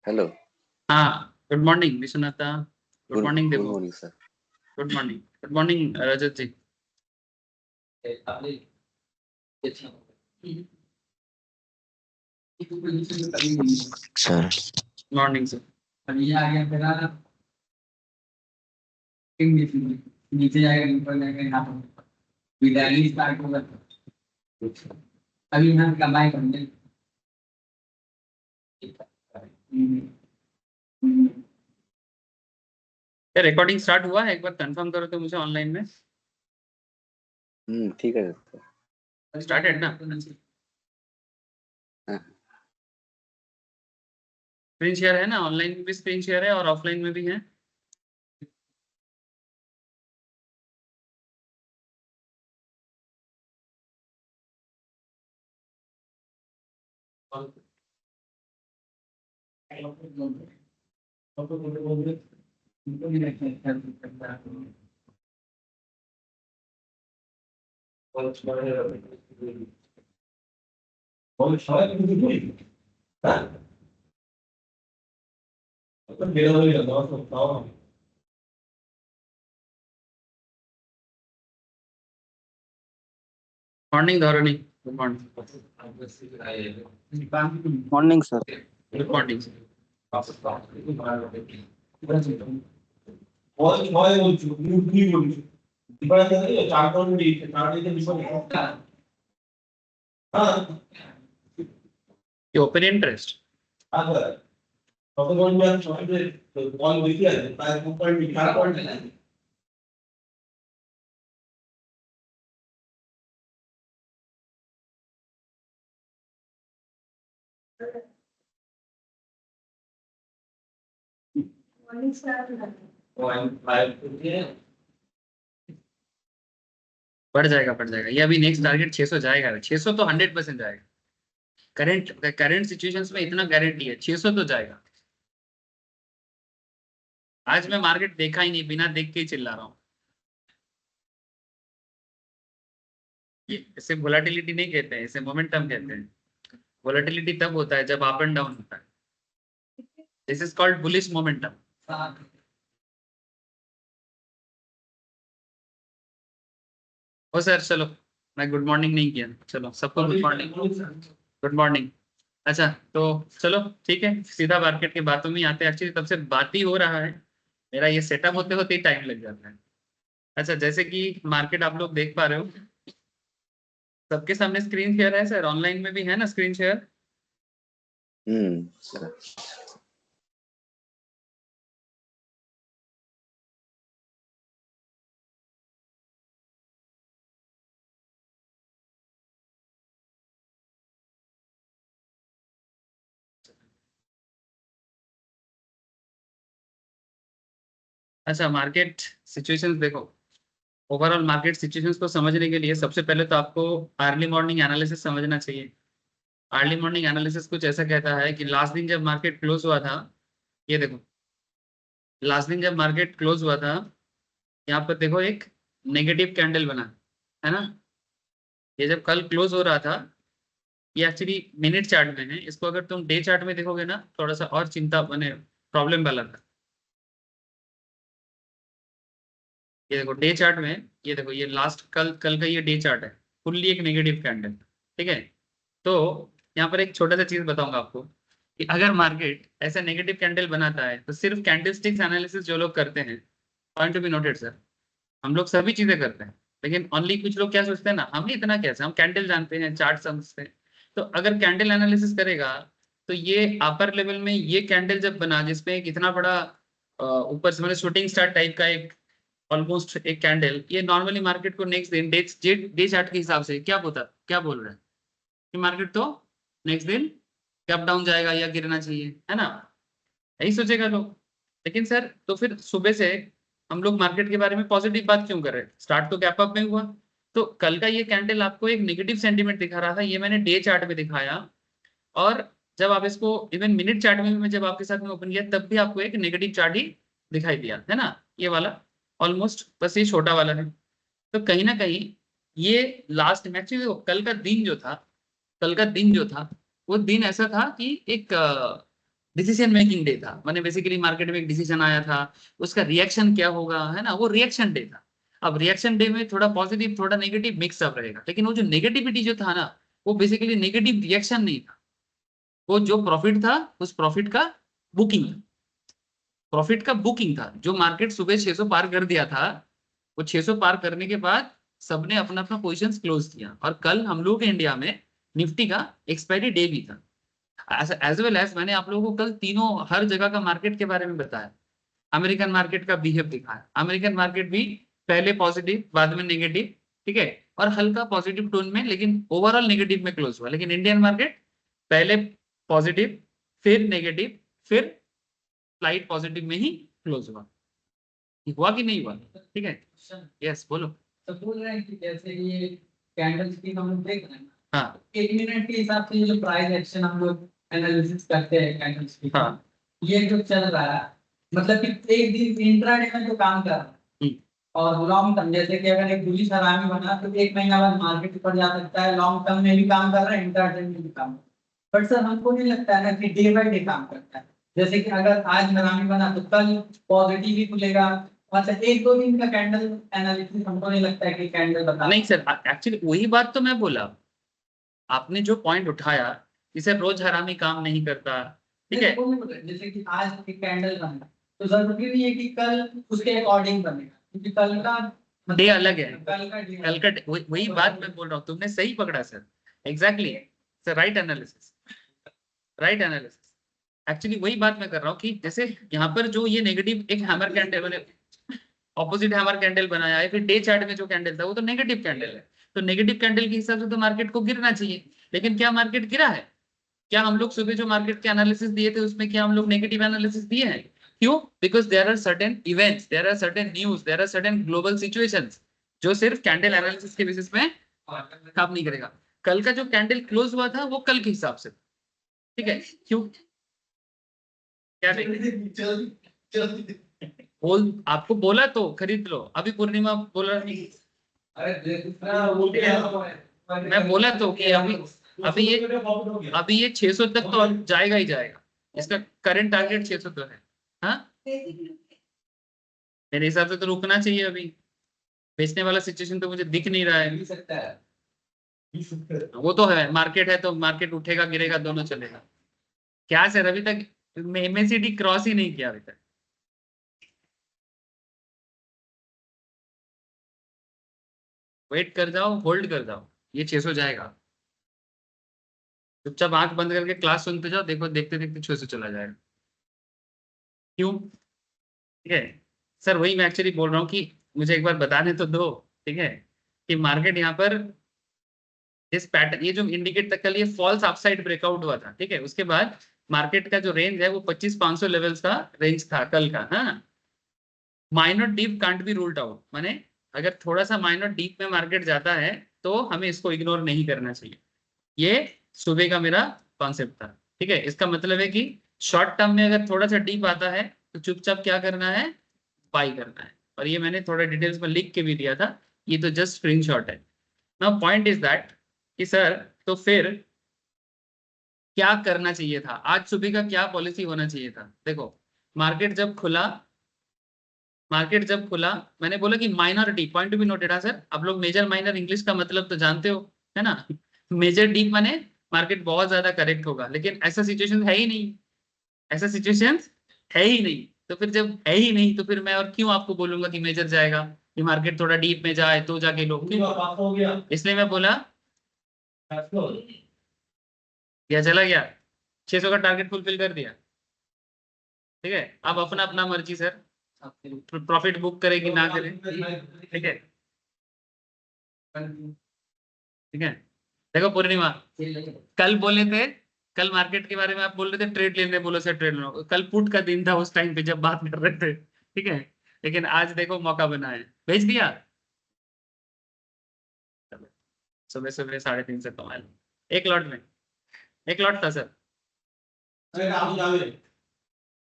Hello. हाँ, good morning Vishwanatha. Good good morning good Devo. Morning sir. Good morning, good morning Rajat ji. Sir morning sir. नीचे जाएगा, ऊपर जाएगा, यहाँ पर विद्यालय स्टार्ट होगा। अभी यहाँ कमाई करने रिकॉर्डिंग स्टार्ट हुआ है, एक बार कंफर्म करो तो मुझे ऑनलाइन में। ठीक है सर। स्टार्टेड ना? हाँ, स्क्रीन शेयर है ना? ऑनलाइन में भी स्क्रीन शेयर है और ऑफलाइन में भी है। Morning Dhaurani, good morning. Morning sir. Good morning. Open interest बढ़ जाएगा, बढ़ जाएगा। ये अभी नेक्स्ट टारगेट 600 जाएगा। 600 तो 100% जाएगा। करंट सिचुएशंस में इतना गारंटी है, 600 तो जाएगा। आज मैं मार्केट देखा ही नहीं, बिना देख के ही चिल्ला रहा हूँ। ये इसे वोलेटिलिटी नहीं कहते हैं, इसे मोमेंटम कहते हैं। वोलेटिलिटी तब होता है जब अप एंड डाउन होता है। This is called bullish momentum. ओ सर चलो, मैं गुड मॉर्निंग नहीं किया। चलो सबको गुड मॉर्निंग। Good morning. अच्छा तो चलो ठीक है, सीधा मार्केट की बातों में ही आते हैं। एक्चुअली तब से बात ही हो रहा है, मेरा ये सेटअप होते होते ही टाइम लग जाता है। अच्छा, जैसे कि मार्केट आप लोग देख पा रहे हो, सबके सामने स्क्रीन शेयर है सर? ऑनलाइन में भी है ना स्क्रीन शेयर? सर। अच्छा, मार्केट सिचुएशंस देखो। ओवरऑल मार्केट सिचुएशंस को समझने के लिए सबसे पहले तो आपको अर्ली मॉर्निंग एनालिसिस समझना चाहिए। अर्ली मॉर्निंग एनालिसिस कुछ ऐसा कहता है कि लास्ट दिन जब मार्केट क्लोज हुआ था, ये देखो, लास्ट दिन जब मार्केट क्लोज हुआ था, यहाँ पर देखो एक नेगेटिव कैंडल बना है ना। ये जब कल क्लोज हो रहा था, ये एक्चुअली मिनट चार्ट में है। इसको अगर तुम डे चार्ट में देखोगे ना, थोड़ा सा और चिंता बने, प्रॉब्लम वाला था। ये देखो डे चार्ट में, ये देखो ये लास्ट कल कल का ये डे चार्ट है, फुल्ली एक नेगेटिव कैंडल। ठीक है, तो यहाँ पर एक छोटा सा चीज बताऊंगा आपको कि अगर मार्केट ऐसा नेगेटिव कैंडल बनाता है तो सिर्फ कैंडलस्टिक्स एनालिसिस जो लोग करते हैं, point to be noted sir, हम लोग सभी चीजें करते हैं, लेकिन ओनली कुछ लोग क्या सोचते हैं ना, हम इतना कैसे, हम कैंडल जानते हैं, चार्ट समझते हैं। तो अगर कैंडल एनालिसिस करेगा तो ये अपर लेवल में ये कैंडल जब बना, जिसमें एक इतना बड़ा ऊपर से मतलब शूटिंग स्टार टाइप का एक ऑलमोस्ट एक कैंडल, ये नॉर्मली मार्केट को नेक्स्ट दिन डे चार्ट के हिसाब से क्या बोल रहा है कि मार्केट तो नेक्स्ट दिन अप डाउन जाएगा या गिरना चाहिए, है ना? यही सोचेगा लोग। लेकिन सर तो फिर सुबह से हम लोग मार्केट के बारे में पॉजिटिव बात क्यों कर रहे हैं? स्टार्ट तो गैप अप में हुआ। तो कल का ये कैंडल आपको एक नेगेटिव सेंटीमेंट दिखा रहा था, ये मैंने डे चार्ट में दिखाया। और जब आप इसको इवन मिनट चार्ट में भी मैं जब आपके साथ में ओपन किया, तब भी आपको एक नेगेटिव चार्ट ही दिखाई दिया, है ना? ये वाला ऑलमोस्ट बस ये छोटा वाला है। तो कहीं ना कहीं ये लास्ट में एक्चुअली कल का दिन जो था, कल का दिन जो था वो दिन ऐसा था कि एक डिसीजन मेकिंग डे था, माने बेसिकली मार्केट में एक डिसीजन आया था, उसका रिएक्शन क्या होगा, है ना, वो रिएक्शन डे था। अब रिएक्शन डे में थोड़ा पॉजिटिव थोड़ा नेगेटिव मिक्स अप रहेगा, लेकिन वो जो नेगेटिविटी जो था ना, वो बेसिकली नेगेटिव रिएक्शन नहीं था, वो जो प्रॉफिट था उस प्रॉफिट का बुकिंग था, प्रॉफिट का बुकिंग था। जो मार्केट सुबह 600 पार कर दिया था, वो 600 पार करने के बाद सबने अपना अपना पोजीशंस क्लोज किया, और कल हम लोग के इंडिया में निफ्टी का एक्सपायरी डे भी था। एज वेल एज मैंने आप लोगों को कल तीनों हर जगह का मार्केट के बारे में बताया, अमेरिकन मार्केट का बिहेव दिखाया। अमेरिकन मार्केट भी पहले पॉजिटिव बाद में नेगेटिव, ठीक है, और हल्का पॉजिटिव टोन में, लेकिन ओवरऑल नेगेटिव में क्लोज हुआ। लेकिन इंडियन मार्केट पहले पॉजिटिव, फिर नेगेटिव, फिर स्लाइट पॉजिटिव में ही क्लोज हुआ। हुआ कि नहीं हुआ? ठीक है, यस बोलो। तो बोल रहे हैं कि जैसे ये कैंडल्स की हम लोग देख रहे हैं ना, हाँ एक मिनट के हिसाब से जो प्राइस एक्शन हम लोग एनालिसिस करते हैं कैंडल्स की, हाँ ये जो चल रहा है, मतलब कि एक दिन इंट्राडे में जो काम कर रहा है और लॉन्ग टर्म, जैसे कि अगर एक बुलिश हरामी बना तो एक महीना बाद मार्केट ऊपर जा सकता है, लॉन्ग टर्म में भी काम कर रहा है, इंट्राडे में भी काम। बट सर हमको नहीं लगता है ना कि डे बाय डे काम करता है। जैसे कि अगर आज हरामी बना तो कल पॉजिटिव ही खुलेगा। अच्छा, एक दो दिन का कैंडल एनालिसिस हमको नहीं लगता है कि कैंडल बता। नहीं सर, एक्चुअली वही बात तो मैं बोला, आपने जो पॉइंट उठाया, इसे रोज हरामी काम नहीं करता, ठीक है। जैसे कि आज एक कैंडल बना तो जरूरी नहीं है कि कल उसके अकॉर्डिंग बनेगा, क्योंकि कल का डे अलग है, कल का day कल का वही बात मैं बोल रहा हूँ, तुमने सही पकड़ा sir, exactly sir, right analysis, right analysis. Actually वही बात मैं कर रहा हूँ कि जैसे यहाँ पर जो ये नेगेटिव एक हैमर कैंडल बने, ऑपोजिट हैमर कैंडल बनाया है, फिर डे चार्ट में जो कैंडल था वो तो नेगेटिव कैंडल है, तो नेगेटिव कैंडल के हिसाब से तो मार्केट को गिरना चाहिए। लेकिन क्या मार्केट गिरा है? क्या हम लोग सुबह जो मार्केट के एनालिसिस दिए थे उसमें क्या हम लोग नेगेटिव एनालिसिस दिए हैं? क्यों? Because there are certain events, there are certain news, there are certain global situations जो सिर्फ कैंडल एनालिसिस के बेसिस में काम नहीं करेगा। कल का जो कैंडल क्लोज हुआ था वो कल के हिसाब से, ठीक है। क्यों? क्या नहीं बोल, आपको बोला तो खरीद लो, अभी पूर्णिमा बोला नहीं, मैं बोला तो कि अभी ये 600 तक तो जाएगा ही जाएगा, इसका करंट टारगेट 600 तो है। हाँ, मेरे हिसाब से तो रुकना चाहिए अभी, बेचने वाला सिचुएशन तो मुझे दिख नहीं रहा है। वो तो है, मार्केट है तो मार्केट उठेगा गिरेगा दोनों चलेगा। क्या सर, अभी तक एमएसीडी क्रॉस ही नहीं किया अभी तक। वेट कर जाओ, होल्ड कर जाओ, ये 600 जाएगा। चुपचाप आंख बंद करके क्लास सुनते जाओ, देखो देखते देखते 600 चला जाएगा। क्यों? ठीक है सर, वही मैं एक्चुअली बोल रहा हूँ कि मुझे एक बार बताने तो दो, ठीक है, कि मार्केट यहाँ पर इस पैटर्न, ये जो इंडिकेट तक कल ये फॉल्स अपसाइड ब्रेकआउट हुआ था, ठीक है, उसके बाद मार्केट का जो रेंज है वो 25,500 लेवल्स का रेंज था कल का। हाँ, minor deep can't be ruled out, माने अगर थोड़ा सा माइनर डीप में मार्केट जाता है तो हमें इसको इग्नोर नहीं करना चाहिए। ये सुबह का मेरा कॉन्सेप्ट था, ठीक है। इसका मतलब है कि शॉर्ट टर्म में अगर थोड़ा सा डीप आता है तो चुपचाप क्या करना है, बाई करना है। और ये मैंने थोड़ा डिटेल्स में लिख के भी दिया था, ये तो जस्ट स्क्रीनशॉट है। नाउ पॉइंट इज दैट कि सर, तो फिर क्या करना चाहिए था, आज सुबह का क्या पॉलिसी होना चाहिए था? देखो, मार्केट जब खुला, मार्केट जब खुला, मैंने बोला कि minor deep, point to be noted. हाँ सर, आप लोग मेजर माइनर इंग्लिश का मतलब तो जानते हो, है ना। मेजर डीप माने मार्केट बहुत ज्यादा करेक्ट होगा, लेकिन ऐसा सिचुएशन है ही नहीं, ऐसा सिचुएशन है ही नहीं। तो फिर जब है ही नहीं तो फिर मैं और क्यों आपको बोलूंगा कि मेजर जाएगा, कि मार्केट थोड़ा डीप में जाए तो जाके लोग क्यों? इसलिए मैं बोला, या चला गया 600 का टारगेट फुलफिल कर दिया, ठीक है। अब अपना अपना मर्जी सर, प्रॉफिट बुक करे कि ना करे, ठीक है, ठीक है। देखो पूर्णिमा, कल बोले थे, कल मार्केट के बारे में आप बोल रहे थे ट्रेड लेने, बोलो सर ट्रेड लो, कल पुट का दिन था उस टाइम पे जब बात कर रहे थे, ठीक है। लेकिन आज देखो मौका बना है, भेज दिया, सुबह सुबह 3.5 से कमा लो, एक लॉट में, एक लॉट था सर।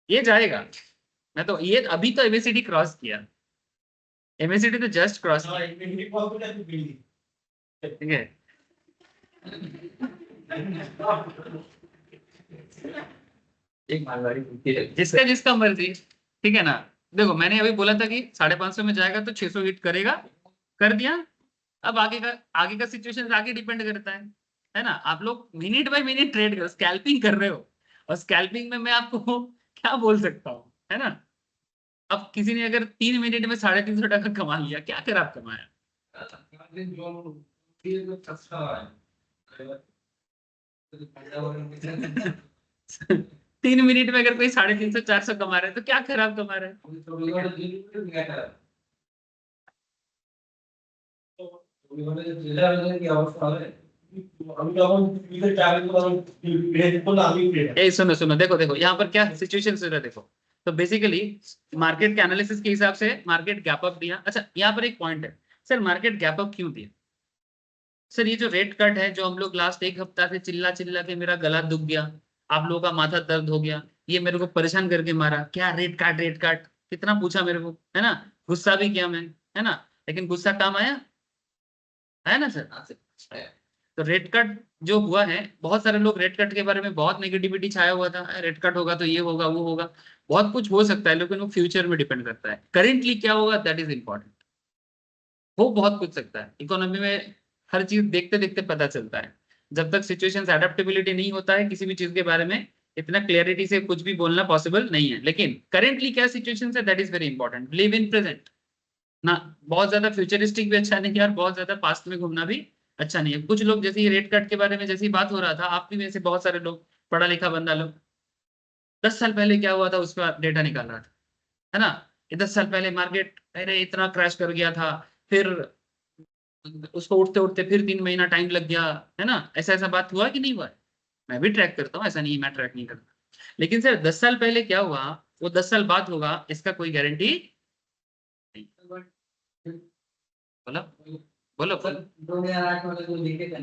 ये जाएगा, मैं तो ये अभी तो एमएसीडी क्रॉस किया, एमएसीडी तो जस्ट क्रॉस किया, ठीक है। एक मालगाड़ी मिलती है। जिसका जिसका मर्जी, ठीक है ना। देखो मैंने अभी बोला था कि 550 में जाएगा तो 600 हिट करेगा, कर दिया। अब आगे का सिचुएशन आगे डिपेंड करता है ना। आप लोग मिनट बाय मिनट ट्रेड करो, स्कैल्पिंग कर रहे हो, और स्कैल्पिंग में मैं आपको क्या बोल सकता हूँ, है ना। अब किसी ने अगर 3 मिनट में 350 टका कमा लिया, क्या खराब कमाया। तीन मिनट में अगर कोई 350 400 कमा रहा है तो क्या खराब कमा रहा है। सुनो सुनो, देखो देखो यहाँ पर क्या सिचुएशन है, देखो। तो बेसिकली मार्केट के एनालिसिस के हिसाब से मार्केट गैप अप दिया। अच्छा यहाँ पर एक पॉइंट है, सर मार्केट गैप अप क्यों दिया। सर ये जो रेट कट है, जो हम लोग लास्ट एक हफ्ता से चिल्ला चिल्ला के मेरा गला दुख गया, आप लोगों का माथा दर्द हो गया, ये मेरे को परेशान करके मारा, क्या रेट काट कितना पूछा मेरे को, है ना। गुस्सा भी किया मैं, है ना, लेकिन गुस्सा काम आया, है ना सर। तो रेट कट जो हुआ है, बहुत सारे लोग रेट कट के बारे में बहुत नेगेटिविटी छाया हुआ था, रेट कट होगा तो ये होगा वो होगा, बहुत कुछ हो सकता है, लेकिन वो फ्यूचर में डिपेंड करता है, करेंटली क्या होगा दैट इज इंपॉर्टेंट। वो बहुत कुछ सकता है, इकोनॉमी में हर चीज देखते देखते पता चलता है। जब तक सिचुएशन एडेप्टेबिलिटी नहीं होता है किसी भी चीज के बारे में, इतना क्लियरिटी से कुछ भी बोलना पॉसिबल नहीं है। लेकिन करेंटली क्या सिचुएशन है that is very important. Live in present ना, बहुत ज्यादा फ्यूचरिस्टिक भी अच्छा नहीं है और बहुत ज्यादा पास्ट में घूमना भी अच्छा नहीं है। कुछ लोग जैसे रेट कट के बारे में जैसी बात हो रहा था, आप भी में से बहुत सारे लोग, पढ़ा लिखा बंदा लोग, 10 साल पहले क्या हुआ था उस पर डेटा निकाल रहा था, है ना। ये 10 साल पहले मार्केट अरे इतना क्रैश कर गया था, फिर उसको उठते उठते फिर 3 महीना टाइम लग गया, है ना। ऐसा ऐसा बात हुआ कि नहीं हुआ है? मैं भी ट्रैक करता हूँ, ऐसा नहीं मैं ट्रैक नहीं करता। लेकिन सर 10 साल पहले क्या हुआ, वो 10 साल बाद होगा, इसका कोई गारंटी नहीं। बोलो बोलो बोलो। 2008 वाला जो देखे थे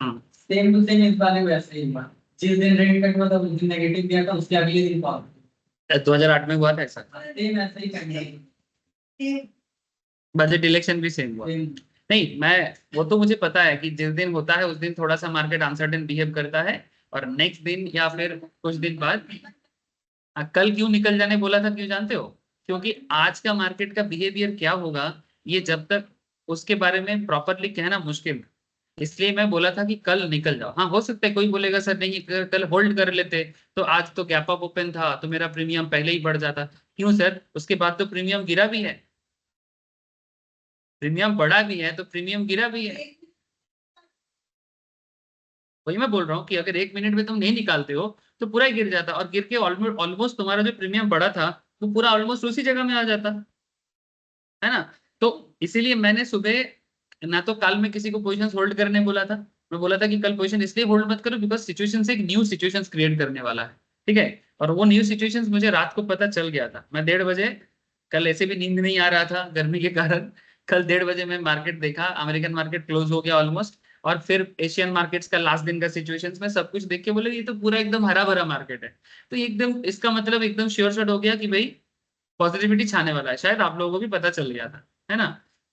हाँ सेम टू सेम इस बारे में वैसे ही हुआ। जिस दिन रेट कट हुआ था उस दिन नेगेटिव दिया था, उसके अगले दिन पॉजिटिव। 2008 में हुआ था ऐसा, सेम ऐसा ही कैंडल। बजट इलेक्शन भी सेम हुआ। नहीं मैं, वो तो मुझे पता है कि जिस दिन होता है उस दिन थोड़ा सा मार्केट अनसर्टेन बिहेव करता है, और नेक्स्ट दिन या फिर कुछ दिन बाद। कल क्यों निकल जाने बोला था, क्यों जानते हो? क्योंकि आज का मार्केट का बिहेवियर क्या होगा, ये जब तक उसके बारे में प्रॉपरली कहना मुश्किल है। इसलिए मैं बोला था कि कल निकल जाओ। हाँ हो सकता है कोई बोलेगा सर नहीं कल होल्ड कर लेते, तो आज तो गैप अप ओपन था तो मेरा प्रीमियम पहले ही बढ़ जाता। क्यों सर, उसके बाद तो प्रीमियम गिरा भी है, प्रीमियम बढ़ा भी है तो प्रीमियम गिरा भी है। वही मैं बोल रहा हूँ कि अगर 1 मिनट में तुम नहीं निकालते हो तो पूरा ही गिर जाता, और गिर के ऑलमोस्ट तुम्हारा जो प्रीमियम बढ़ा था वो पूरा ऑलमोस्ट उसी जगह में आ जाता, है ना। तो इसीलिए मैंने सुबह ना तो कल में किसी को पोजीशन होल्ड करने बोला था, मैं बोला था कि कल पोजीशन इसलिए होल्ड मत करो बिकॉज सिचुएशन से एक न्यू सिचुएशन क्रिएट करने वाला है, ठीक है। और वो न्यू सिचुएशन मुझे रात को पता चल गया था। मैं 1:30 बजे, कल ऐसे भी नींद नहीं आ रहा था गर्मी के कारण, कल 1:30 बजे मैं मार्केट देखा, अमेरिकन मार्केट क्लोज हो गया ऑलमोस्ट, और फिर एशियन मार्केट्स का लास्ट दिन का सिचुएशंस में सब कुछ देख के बोले ये तो पूरा एकदम हरा भरा मार्केट है। तो ये एकदम इसका मतलब एकदम श्योर शॉट हो गया कि भाई पॉजिटिविटी छाने वाला है, शायद आप लोगों को भी पता चल गया था, है ना।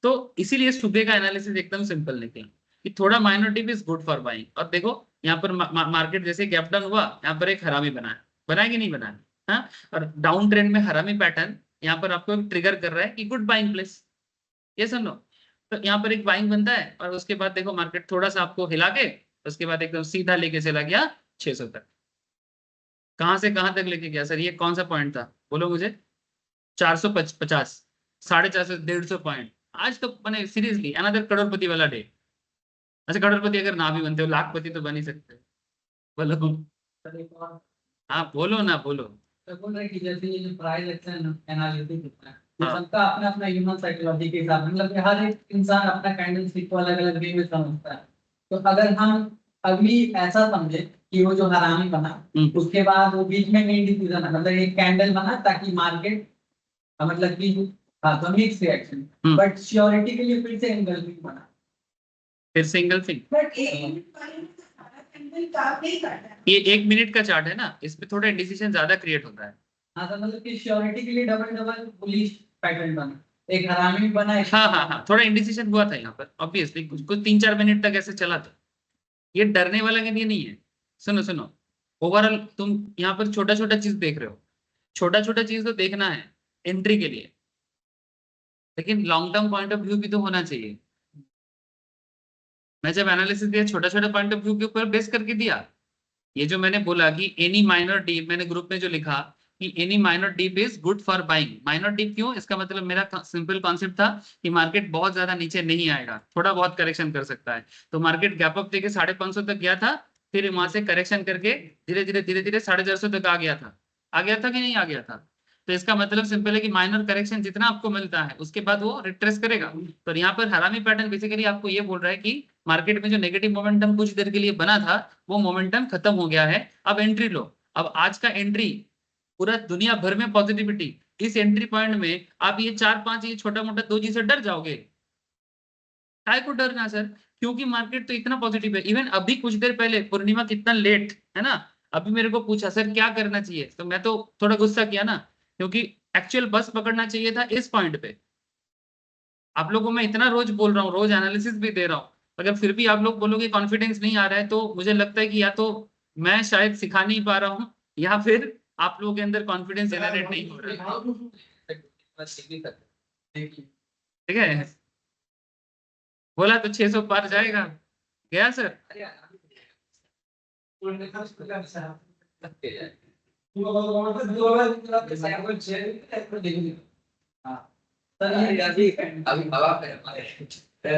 तो इसीलिए सुबह का एनालिसिस एकदम सिंपल निकला कि थोड़ा minor dip is good for buying. और देखो यहाँ पर मार्केट जैसे गैप डाउन हुआ, यहाँ पर एक हरामी बनाया, बनाया कि नहीं बनाया, हाँ। और डाउन ट्रेंड में हरामी पैटर्न यहाँ पर आपको ट्रिगर कर रहा है कि गुड बाइंग प्लेस, ये सुन लो। तो यहाँ पर एक बाइंग बनता है और उसके बाद देखो मार्केट थोड़ा सा आपको हिला के उसके बाद एकदम सीधा लेके चला गया 600 तक। कहाँ से कहाँ तक लेके गया सर, ये कौन सा पॉइंट था बोलो मुझे? 450, 450, 150 पॉइंट। आज तो बने सीरियसली अनदर करोड़पति वाला डे। अच्छा करोड़पति अगर ना भी बनते हो, लाखपति तो बन ही सकते हो। बोलो, हाँ बोलो ना बोलो। तो बोल रहे कि जैसे ये जो प्राइस एक्शन एनालिसिस होता है, ये हाँ सबका अपना अपना ह्यूमन साइकोलॉजी के हिसाब से, मतलब कि हर एक इंसान अपना कैंडल स्टिक को अलग अलग वे में समझता है। तो अगर हम अभी ऐसा समझे कि वो जो हरामी बना उसके बाद वो बीच में मेन डिसीजन है, मतलब एक कैंडल बना ताकि मार्केट मतलब कि हाँ तो मिक्स रिएक्शन, बट श्योरिटी के लिए फिर से एंगल्फिंग बना, फिर सिंगल थिंग। बट एक ये 1 मिनट का चार्ट है ना, इसमें थोड़ा इंडिसिशन ज्यादा क्रिएट होता है। हाँ तो मतलब कि श्योरिटी के लिए डबल डबल बुलिश पैटर्न बना, एक हरामी भी बना, एक हाँ हाँ हाँ, थोड़ा इंडिसिशन हुआ था यहाँ पर ऑब्वियसली, कुछ 3-4 मिनट तक ऐसे चला था। ये डरने वाला के लिए नहीं है। सुनो सुनो, ओवरऑल तुम यहाँ पर छोटा छोटा चीज देख रहे हो, छोटा छोटा चीज तो देखना है एंट्री के लिए, लेकिन long term point of view भी तो होना चाहिए। मैं जब एनालिसिस दिया छोटा छोटा पॉइंट ऑफ व्यू के ऊपर बेस करके दिया। ये जो मैंने बोला कि एनी माइनर डीप, मैंने ग्रुप में जो लिखा कि any minor deep is good for buying. Minor deep क्यों? इसका मतलब मेरा सिंपल कॉन्सेप्ट था कि मार्केट बहुत ज्यादा नीचे नहीं आएगा, थोड़ा बहुत करेक्शन कर सकता है। तो मार्केट गैप अप देके 550 तक गया था, फिर वहां से करेक्शन करके धीरे धीरे 450 तक आ गया था। आ गया था कि नहीं आ गया था? तो इसका मतलब सिंपल है कि माइनर करेक्शन जितना आपको मिलता है उसके बाद वो रिट्रेस करेगा। तो यहाँ पर हरामी पैटर्न बेसिकली आपको ये बोल रहा है कि मार्केट में जो नेगेटिव मोमेंटम कुछ देर के लिए बना था वो मोमेंटम खत्म हो गया है, अब एंट्री लो। अब आज का एंट्री पूरा दुनिया भर में पॉजिटिविटी, इस एंट्री पॉइंट में आप ये 4-5 ये छोटा मोटा 2 चीज से डर जाओगे। काय को डरना सर? क्योंकि मार्केट तो इतना पॉजिटिव है। इवन अभी कुछ देर पहले पूर्णिमा कितना लेट है ना, अभी मेरे को पूछा सर क्या करना चाहिए, तो मैं तो थोड़ा गुस्सा किया ना, क्योंकि एक्चुअल बस पकड़ना चाहिए था इस पॉइंट पे। आप लोगों को मैं इतना रोज बोल रहा हूँ, रोज एनालिसिस भी दे रहा हूँ, अगर फिर भी आप लोग बोलोगे कॉन्फिडेंस नहीं आ रहा है, तो मुझे लगता है कि या तो मैं शायद सिखा नहीं पा रहा हूँ, या फिर आप लोगों के अंदर कॉन्फिडेंस जनरेट नहीं हो रहा है। ठीक है, बोला तो 600 पार जाएगा, गया सर।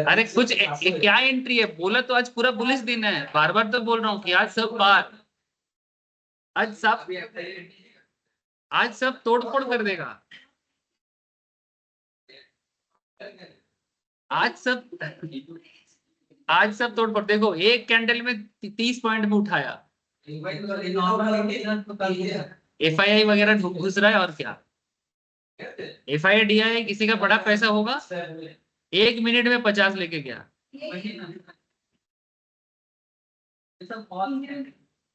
अरे कुछ क्या एंट्री है बोला तो आज पूरा बुलिश दिन है, बार बार तो बोल रहा हूँ कि आज सब पार, आज सब, आज सब तोड़ फोड़ कर देगा। आज सब, आज सब तोड़ फोड़। देखो एक कैंडल में 30 पॉइंट में उठाया, एफआईआई वगैरह घुस रहा है, और क्या एफआईआई डीआई किसी का बड़ा पैसा होगा, 1 मिनट में 50 लेके गया।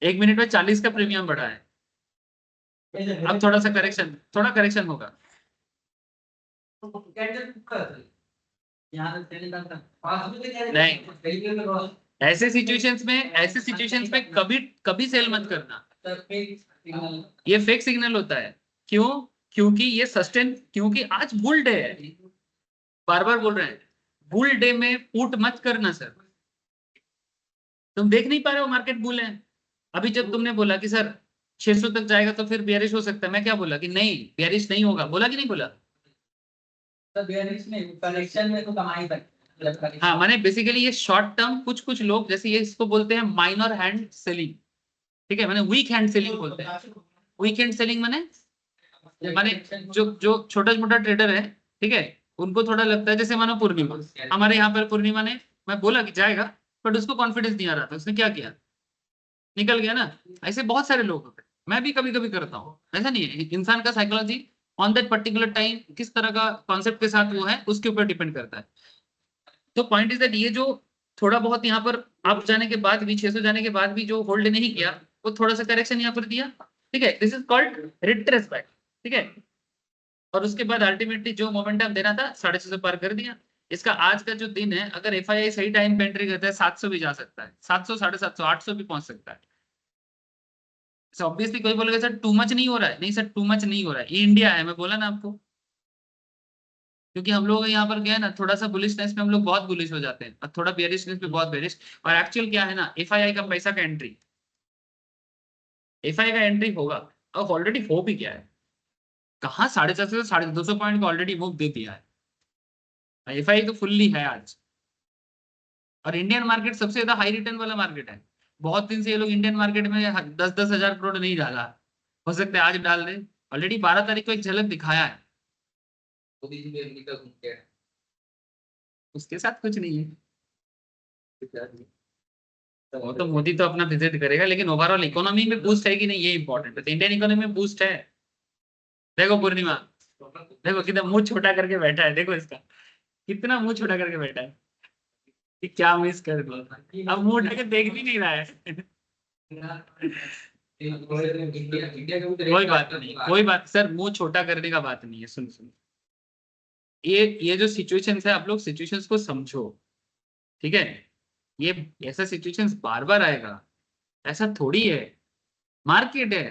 1 मिनट में 40 का प्रीमियम बढ़ा है। अब थोड़ा सा करेक्शन, थोड़ा करेक्शन होगा। नहीं, ऐसे सिचुएशंस में कभी कभी सेल मत करना, ये फेक सिग्नल होता है। क्यों? क्योंकि ये सस्टेन, क्योंकि आज बुल डे है, बार बार बोल रहे हैं बुल डे में पुट मत करना सर। तुम देख नहीं पा रहे हो मार्केट बुल है। अभी जब तुमने बोला कि सर 600 तक जाएगा तो फिर बेयरिश हो सकता है, मैं क्या बोला कि नहीं बेयरिश नहीं होगा, बोला कि नहीं बोला? करेक्शन में तो कमाई सकते। हाँ, माने बेसिकली ये शॉर्ट टर्म, कुछ कुछ लोग जैसे ये इसको बोलते हैं माइनर हैंड सेलिंग, ठीक है, माने वीक हैंड सेलिंग बोलते हैं। वीक हैंड सेलिंग माने जो जो छोटा मोटा ट्रेडर है, ठीक है, उनको थोड़ा लगता है, जैसे मानो पूर्णिमा, हमारे यहाँ पर पूर्णिमा ने, मैं बोला कि जाएगा बट उसको कॉन्फिडेंस नहीं आ रहा था, उसने क्या किया, निकल गया ना। ऐसे बहुत सारे लोग होते हैं, मैं भी कभी कभी करता हूँ, ऐसा नहीं है। इंसान का psychology on that particular time किस तरह का कॉन्सेप्ट के साथ वो है उसके ऊपर डिपेंड करता है। तो पॉइंट इज दैट ये जो थोड़ा बहुत यहाँ पर आप जाने के बाद भी 600 जाने के बाद भी जो होल्ड नहीं किया, वो थोड़ा सा करेक्शन यहाँ पर दिया, ठीक है, दिस इज कॉल्ड रिट्रेसपेक्ट, ठीक है। और उसके बाद अल्टीमेटली जो मोमेंटम देना था 650 पार कर दिया। इसका आज का जो दिन है, अगर एफआईआई सही टाइम पे एंट्री करता है 700 भी जा सकता है, 700, 750, 800 भी पहुंच सकता है। ऑब्वियसली कोई बोलेगा सर टू मच नहीं हो रहा है, नहीं सर टू मच नहीं हो रहा है, ये इंडिया है, मैं बोला ना आपको। क्योंकि हम लोग यहाँ पर गए ना, थोड़ा सा बुलिशनेस में हम लोग बहुत बुलिश हो जाते हैं, और थोड़ा बेरिशनेस पे बहुत बेरिश। और एक्चुअल क्या है ना, एफआईआई का पैसा का एंट्री, एफआई का एंट्री होगा, अब ऑलरेडी हो भी गया है। कहाँ 450 से 250 पॉइंट का ऑलरेडी मूव दे दिया है, एफआई तो फुल्ली है आज। और इंडियन मार्केट सबसे ज्यादा हाई रिटर्न वाला मार्केट है। बहुत दिन से ये लोग इंडियन मार्केट में 10-10 हजार करोड़ नहीं डाला, हो सकता है आज डाल दे। ऑलरेडी 12 तारीख को एक झलक दिखाया है। मोदी जी ने निकल घूम, उसके साथ कुछ नहीं है, वो तो मोदी तो अपना विजिट करेगा, लेकिन ओवरऑल इकोनॉमी में बूस्ट है कि नहीं ये इंपॉर्टेंट है। तो इंडियन इकोनॉमी में बूस्ट है। देखो पूर्णिमा, देखो कितना मुंह छोटा करके बैठा है, देखो इसका कितना मुंह छोटा करके बैठा है कि क्या मिस कर दिया, अब मुंह उठा के देख भी नहीं रहा है। कोई बात नहीं, कोई बात सर, मुंह छोटा करने का बात नहीं है। सुन सुन, ये जो सिचुएशन है, आप लोग सिचुएशंस को समझो, ठीक है। ये ऐसा सिचुएशंस बार बार आएगा, ऐसा थोड़ी है। मार्केट है,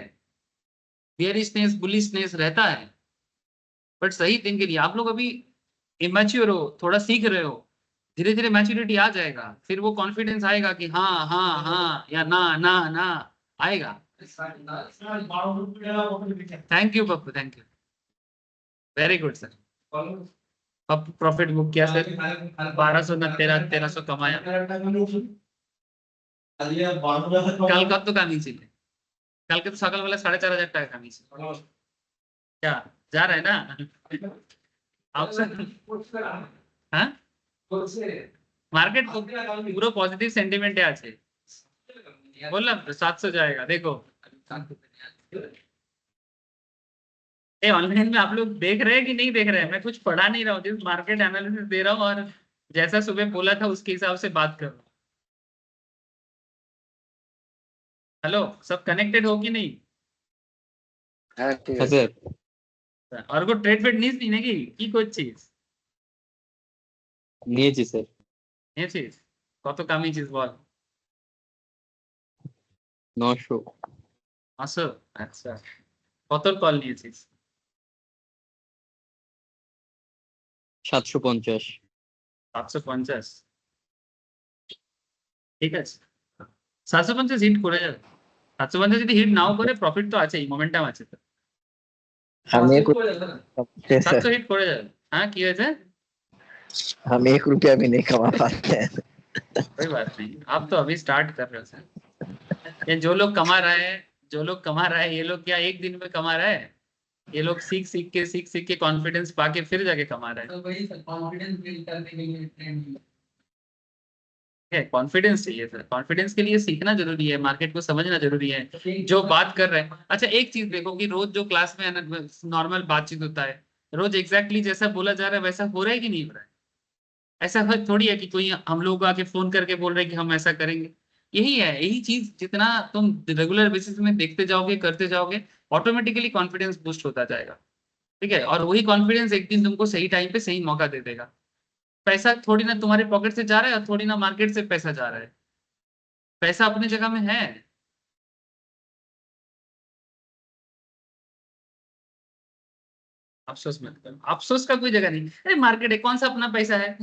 बेयरिशनेस बुलिशनेस रहता है, बट सही दिन के लिए आप लोग अभी इमेच्योर हो, थोड़ा सीख रहे हो, धीरे धीरे मैच्योरिटी आ जाएगा, फिर वो कॉन्फिडेंस आएगा कि हाँ हाँ हाँ या ना ना ना आएगा। Thank you Pappu, thank you, very good sir. अब प्रॉफिट बुक किया सर, 1200 ना 1300 कमाया। कल का तो कामी ছিল, কালকে তো সকালবেলা 4500 টাকা কামিয়েছি। क्या जा रहा है ना आपसे? हाँ मार्केट पूरा पॉजिटिव सेंटिमेंट আছে, বললাম তো 700 जाएगा देखो। ए ऑनलाइन में आप लोग देख रहे हैं कि नहीं देख रहे हैं? मैं कुछ पढ़ा नहीं रहा हूँ, जिस मार्केट एनालिसिस दे रहा हूँ और जैसा सुबह बोला था उसके हिसाब से बात कर रहा हूँ। हेलो, सब कनेक्टेड हो कि नहीं? স্যার और को ट्रेड फेड नहीं नाকি কি করছিস? নিয়েছি স্যার নিয়েছিস? কত কামিয়েছিস বল? 900 আসো, আচ্ছা, কত কল নিয়েছিস? 750 750, ঠিক আছে, 750 হিট করে যাবে। 750 যদি হিট নাও করে প্রফিট তো আছেই, মোমেন্টাম আছে তো, हम 700 হিট করে যাবে। হ্যাঁ কি হয়েছে? हम 1 रुपया भी नहीं कमा पाते हैं। कोई बात नहीं, आप तो अभी स्टार्ट कर रहे हो सर। ये जो लोग कमा रहे हैं, जो लोग कमा रहे हैं, ये लोग क्या एक दिन में कमा रहे हैं? ये लोग सीख सीख के कॉन्फिडेंस पाके फिर जाके कमा रहे हैं। तो वही सर, कॉन्फिडेंस बिल्ड करने के लिए ट्रेंड है, कॉन्फिडेंस चाहिए सर, कॉन्फिडेंस के लिए सीखना जरूरी है, मार्केट को समझना जरूरी है, जो बात कर रहे हैं। अच्छा एक चीज देखो कि रोज जो क्लास में नॉर्मल बातचीत होता है, रोज एग्जैक्टली जैसा बोला जा रहा है वैसा हो रहा है कि नहीं हो रहा है? ऐसा थोड़ी है कि कोई हम लोग आके फोन करके बोल रहे हैं कि हम ऐसा करेंगे। यही है, यही चीज जितना तुम रेगुलर बेसिस में देखते जाओगे, करते जाओगे, ऑटोमेटिकली कॉन्फिडेंस बूस्ट होता जाएगा। ठीक है, और वही कॉन्फिडेंस एक दिन तुमको सही टाइम पे सही मौका दे देगा। पैसा थोड़ी ना तुम्हारे पॉकेट से जा रहा है और थोड़ी ना मार्केट से पैसा जा रहा है, पैसा अपनी जगह में है। अफसोस मत करो, अफसोस का कोई जगह नहीं। अरे मार्केट है, कौन सा अपना पैसा है?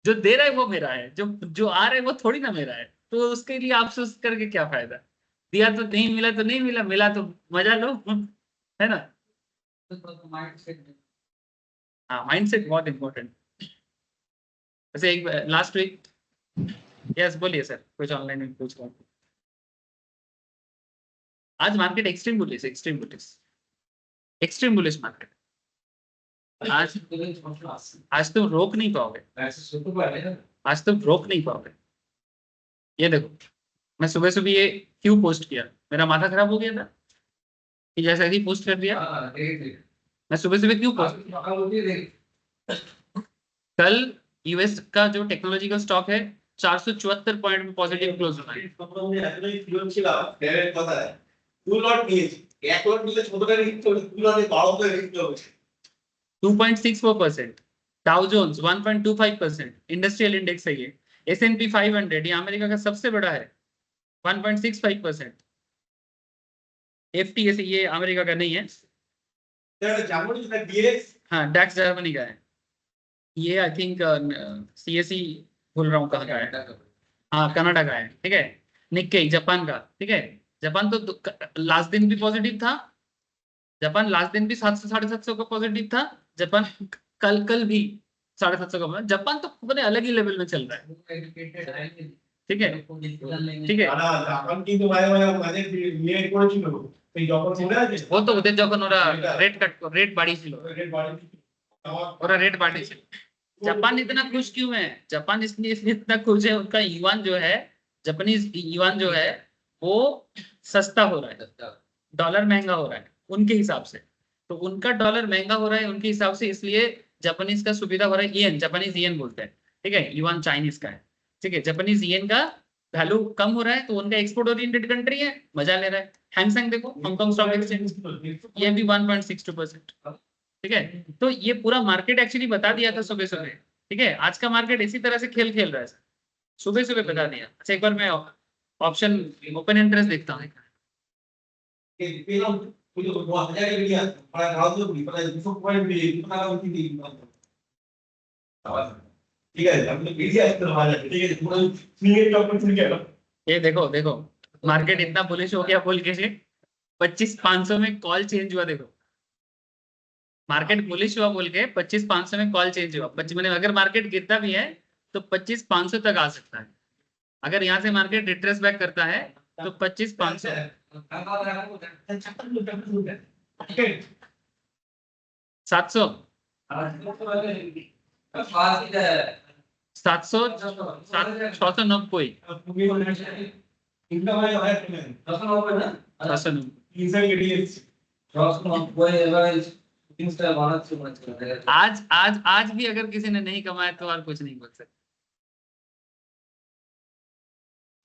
जो दे रहा है वो मेरा है, जो जो आ रहा है वो थोड़ी ना मेरा है, तो उसके लिए अफसोस करके क्या फायदा? दिया तो नहीं, मिला तो नहीं मिला, मिला तो मजा लो, है ना? माइंडसेट। हाँ माइंडसेट बहुत इंपॉर्टेंट। वैसे एक लास्ट वीक, यस बोलिए सर, कुछ ऑनलाइन में पूछ रहा हूँ। आज market extreme bullish, extreme bullish, extreme bullish market. आज तुम रोक नहीं पाओगे, आज तुम रोक नहीं पाओगे। ये देखो, मैं सुबह सुबह ये क्यों पोस्ट किया, मेरा माथा खराब हो गया था कि जैसा ही पोस्ट कर दिया। मैं सुबह सुबह क्यों पोस्ट, कल यूएस का जो टेक्नोलॉजिकल स्टॉक है 474 पॉइंट में पॉजिटिव क्लोज हुआ है, 2.64%, डाउ जोन्स 1.25%, इंडस्ट्रियल इंडेक्स है ये, S&P 500 ये अमेरिका का सबसे बड़ा है 1.65%, FTSE ये अमेरिका का नहीं है, हाँ डैक्स जर्मनी का है, ये आई थिंक CSE भूल रहा हूँ कहाँ का है, हाँ कनाडा का है। ठीक है, निक्केई जापान का, ठीक है, जापान तो लास्ट दिन भी पॉजिटिव था, जापान लास्ट दिन भी 700 750 का पॉजिटिव था, जापान कल भी 750 का, जापान तो पूरे अलग ही लेवल में चल रहा है। ठीक है, ठीक है, वो तो ওদের যখন ওরা রেট বাড়িয়েছিল, ওরা রেট বাড়িয়েছিল। जापान इतना खुश क्यों है? जापान इसलिए इतना खुश है, उनका युआन जो है, जापानीज युआन जो है वो सस्ता हो रहा है, डॉलर महंगा हो रहा है उनके हिसाब से, तो उनका डॉलर महंगा हो रहा है उनके हिसाब से, इसलिए जापानीज का सुविधा हो रहा है। येन, जापानीज येन बोलते हैं, ठीक है, युआन चाइनीज का है, ठीक है, जापानीज येन का वैल्यू कम हो रहा है, तो उनका एक्सपोर्ट ओरिएंटेड कंट्री है, मजा ले रहा है। हैंगसेंग देखो, हांगकांग स्टॉक एक्सचेंज, ये भी 1.62%, ठीक है। तो ये पूरा मार्केट एक्चुअली बता दिया था सुबह सुबह, ठीक है, आज का मार्केट इसी तरह से खेल रहा है, सुबह सुबह बता दिया। अच्छा एक बार मैं ऑप्शन ओपन इंटरेस्ट देखता हूँ, ये देखो देखो मार्केट इतना बुलिश हो गया बोल के 25,500 में कॉल चेंज हुआ। देखो मार्केट बुलिश हुआ बोल के 25,500 में कॉल चेंज हुआ। मैंने अगर मार्केट गिरता भी है तो 25,500 तक आ सकता है। अगर यहाँ से मार्केट रिट्रेस बैक करता है तो 25,500 700 700 690 आज भी अगर किसी ने नहीं कमाया तो और कुछ नहीं बोल सकते।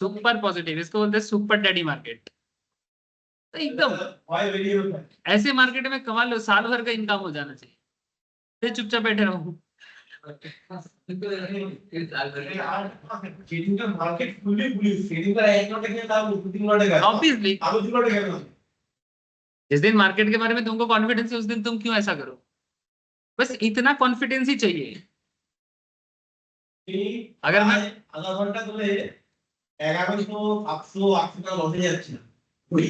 सुपर पॉजिटिव, इसको बोलते हैं सुपर डैडी मार्केट। तो एकदम ऐसे मार्केट में कमा लो, साल भर का इनकम हो जाना चाहिए, फिर चुपचाप बैठे रहो। ऑब्वियसली जिस दिन मार्केट के बारे में तुमको कॉन्फिडेंस है उस दिन तुम क्यों ऐसा करो, बस इतना कॉन्फिडेंस ही चाहिए। अगर मैं 1100-700-800 লসে যাচ্ছে না ওই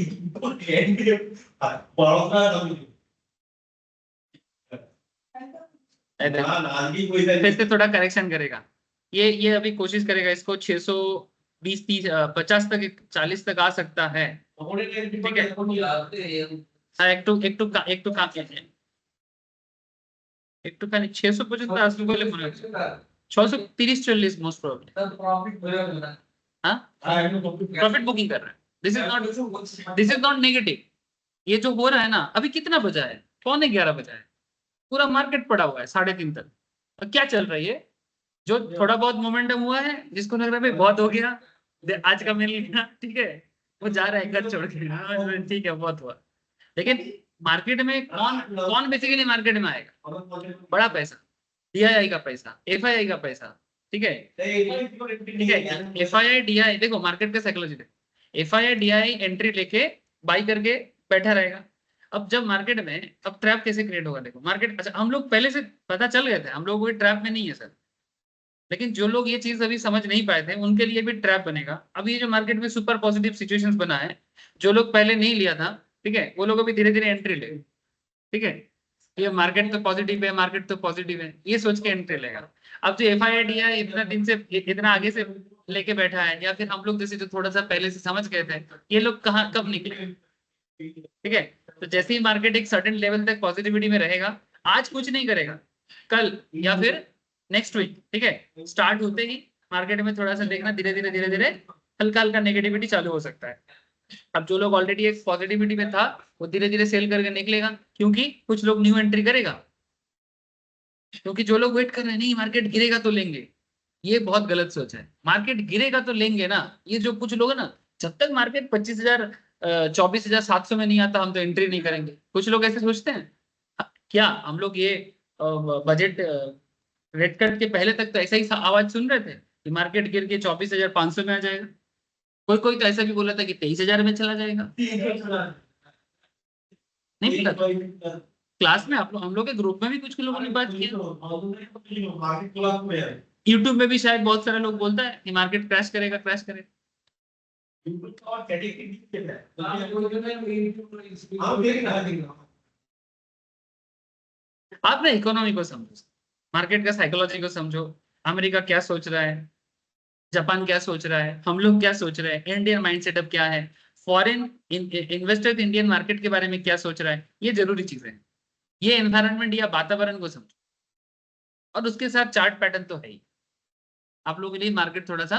फिर से थोड़ा करेक्शन करेगा, ये अभी कोशिश करेगा इसको 620 30 50 तक 40 तक आ सकता है। ठीक है একটু খানি 600 পর্যন্ত আসবে বলে মনে হচ্ছে, 630-40 मोस्ट प्रोबेबली। हाँ प्रॉफिट बुकिंग कर रहा है। This is not negative. ये जो हो रहा है ना, अभी कितना बजा है, 11:15 बजा है, पूरा मार्केट पड़ा हुआ है 3:30 तक। और क्या चल रहा है, ये जो थोड़ा बहुत मोमेंटम हुआ है, जिसको लग रहा है भाई बहुत हो गया, आज का मिल गया, ठीक है, वो जा रहा है घर छोड़ के। ठीक है बहुत हुआ, लेकिन मार्केट में कौन बेसिकली मार्केट में आएगा, बड़ा पैसा, DII का पैसा, FII का पैसा। ठीक है FII DII देखो मार्केट का साइकोलॉजी देखो, FII DII एंट्री लेके बाई करके बैठा रहेगा। अब जब मार्केट में अब ट्रैप कैसे क्रिएट होगा, देखो मार्केट, अच्छा हम लोग पहले से पता चल गए थे, हम लोग कोई ट्रैप में नहीं है सर, लेकिन जो लोग ये चीज अभी समझ नहीं पाए थे उनके लिए भी ट्रैप बनेगा। अब ये जो मार्केट में सुपर पॉजिटिव सिचुएशंस बना है, जो लोग पहले नहीं लिया था, ठीक है, वो लोग अभी धीरे धीरे एंट्री ले, ठीक है, ये मार्केट तो पॉजिटिव है, मार्केट तो पॉजिटिव है, ये सोच के एंट्री लेगा। अब जो FII DII इतना दिन से इतना आगे से लेके बैठा है, या फिर हम लोग जैसे जो थोड़ा सा पहले से समझ गए थे, ये लोग कहाँ कब निकले, ठीक है। तो जैसे ही मार्केट एक सर्टेन लेवल तक पॉजिटिविटी में रहेगा, आज कुछ नहीं करेगा, कल या फिर नेक्स्ट वीक, ठीक है, स्टार्ट होते ही मार्केट में थोड़ा सा देखना धीरे धीरे हल्का हल्का नेगेटिविटी चालू हो सकता है। अब जो लोग ऑलरेडी एक पॉजिटिविटी में था, वो धीरे धीरे सेल करके निकलेगा, क्योंकि कुछ लोग न्यू एंट्री करेगा, क्योंकि जो लोग वेट कर रहे हैं नहीं मार्केट गिरेगा तो लेंगे, ये बहुत गलत सोच है। मार्केट गिरेगा तो लेंगे ना, ये जो कुछ लोग है ना, जब तक मार्केट 24,700 में नहीं आता हम तो एंट्री नहीं करेंगे, कुछ लोग ऐसे सोचते हैं। क्या हम लोग ये बजट रेट कट के पहले तक तो ऐसा ही आवाज सुन रहे थे कि मार्केट गिर के 24,500 में आ जाएगा, कोई तो ऐसा भी बोला था कि 23,000 में चला जाएगा। नहीं पता क्लास में आप लोग, हम लोग के ग्रुप में भी कुछ लोगों ने बात किया, यूट्यूब में भी शायद बहुत सारे लोग बोलता है कि मार्केट क्रैश करेगा क्रैश करेगा। आप ना इकोनॉमी को समझो, मार्केट का साइकोलॉजी को समझो, अमेरिका क्या सोच रहा है, जापान क्या सोच रहा है, हम लोग क्या सोच रहे हैं, इंडियन माइंड सेटअप क्या है, फॉरेन इन्वेस्टर इंडियन मार्केट के बारे में क्या सोच रहा है, ये जरूरी चीजें हैं। ये एनवायरनमेंट या वातावरण को समझो, और उसके साथ चार्ट पैटर्न तो है ही, आप लोगों के लिए मार्केट थोड़ा सा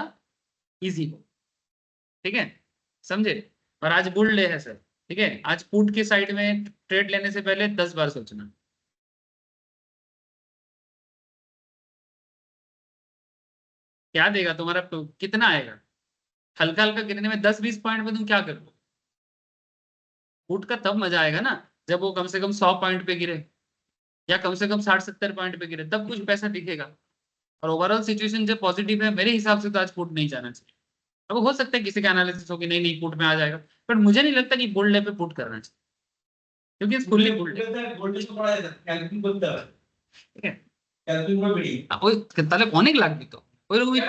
इजी हो, ठीक है, समझे। और आज बुल डे है सर, ठीक है, आज पुट के साइड में ट्रेड लेने से पहले 10 बार सोचना। क्या देगा तुम्हारा, कितना आएगा, हल्का हल्का गिरने में 10-20 पॉइंट में तुम क्या करोगे। पुट का तब मजा आएगा ना जब वो कम से कम 100 पॉइंट पे गिरे, या कम से कम 60-70 पॉइंट पे गिरे, तब कुछ पैसा दिखेगा। और ओवरऑल सिचुएशन जब पॉजिटिव है, मेरे हिसाब से तो आज पुट नहीं जाना चाहिए। अब हो सकता है किसी का एनालिसिस हो कि नहीं पुट में आ जाएगा, बट मुझे नहीं लगता कि बोल्ड पे पुट करना चाहिए, क्योंकि फुल्ली बोल्ड है। ভোল্টেজ পড়া যায় ক্যালকুলেট করতে হবে ঠিক আছে, ক্যালকুলেট করে বেরিয়ে ওই তাহলে অনেক লাগবে তো, ওইরকমই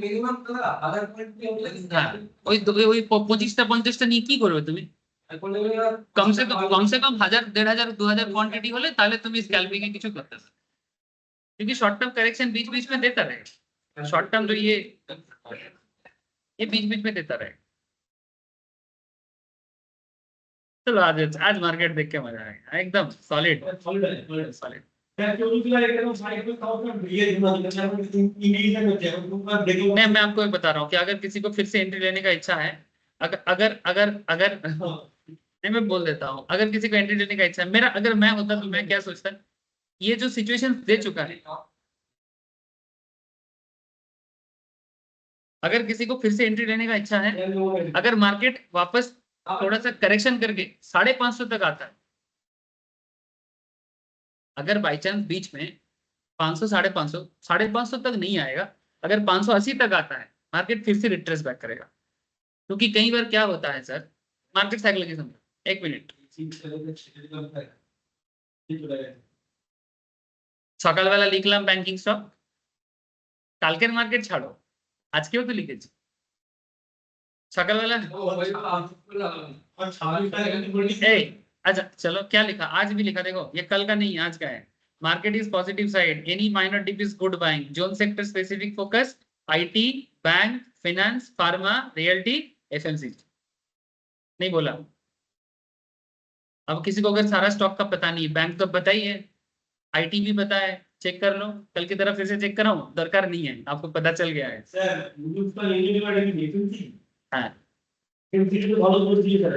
মিনিমাম দাদা 1000 পয়েন্ট হ্যাঁ, ওই 25টা 50টা নিয়ে কি করবে তুমি? কমসে কম 1000 1500 2000 क्वांटिटी होले ताले तुम स्कैल्पिंग के কিছু করতে পারবে, क्योंकि शॉर्ट टर्म करेक्शन बीच बीच में देता रहेगा। शॉर्ट टर्म जो ये बीच बीच में देता रहेगा। चलो आज मार्केट देख के मजा आएगा, एकदम सॉलिड सॉलिड। नहीं, मैं आपको बता रहा हूँ कि अगर किसी को फिर से एंट्री लेने का इच्छा है, अगर अगर अगर अगर नहीं, मैं बोल देता हूँ, अगर किसी को एंट्री लेने का इच्छा है, मेरा अगर मैं होता तो मैं क्या सोचता, ये जो सिचुएशन दे चुका है, अगर किसी को फिर से एंट्री लेने का इच्छा है, अगर मार्केट वापस थोड़ा सा करेक्शन करके 550 तक आता है, अगर बाई चांस बीच में 500 550 तक नहीं आएगा, अगर 580 तक आता है, मार्केट फिर से रिट्रेस बैक करेगा। क्योंकि कई बार क्या होता है सर, मार्केट साइकिल, एक मिनट, সকালবেলা লিখলাম ব্যাংকিং স্টক, কালকের মার্কেট ছাড়ো, আজকেও তো লিখেছি সকালবেলা। अच्छा चलो, क्या लिखा, आज भी लिखा, देखो ये कल का नहीं आज का है। Market is positive side, any minor dip is good buying, zone sector specific focus, IT, bank, finance, pharma, realty, FMCG. नहीं बोला। अब किसी को अगर सारा स्टॉक का पता नहीं, बैंक तो पता ही है, आईटी भी पता है, चेक कर लो, कल की तरफ फिर से चेक कराऊं, दरकार नहीं है, आपको पता चल गया है। স্যার নিউজটা নেগেটিভ আর এফএমসি হ্যাঁ এফএমসি তো ভালো করে দিয়ে স্যার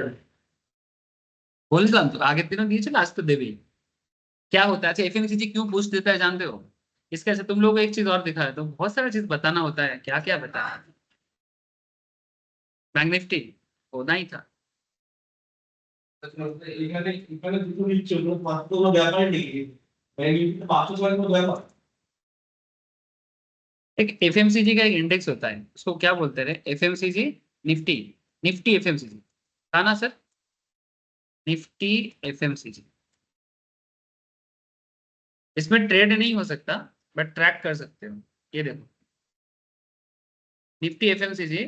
बोलता तो आगे दिनों दिए, आज तो देवे। क्या होता है, अच्छा एफएमसीजी क्यों बूस्ट देता है जानते हो? इसके से तुम लोग को एक चीज और दिखा है, तो बहुत सारा चीज बताना होता है, क्या क्या बताया। बैंक निफ्टी होना ही था, এখানে এখানে দুটো নিচ্ছে কোনো মাত্র কোনো ব্যাপার নেই ব্যাংকিং 500 ছয় কোনো ব্যাপার एक एफएमसीजी का एक इंडेक्स होता है, उसको क्या बोलते हैं, एफएमसीजी निफ्टी, निफ्टी एफएमसीजी था ना सर, निफ्टी एफएमसीजी। इसमें ट्रेड नहीं हो सकता बट ट्रैक कर सकते हो, ये देखो निफ्टी एफएमसीजी,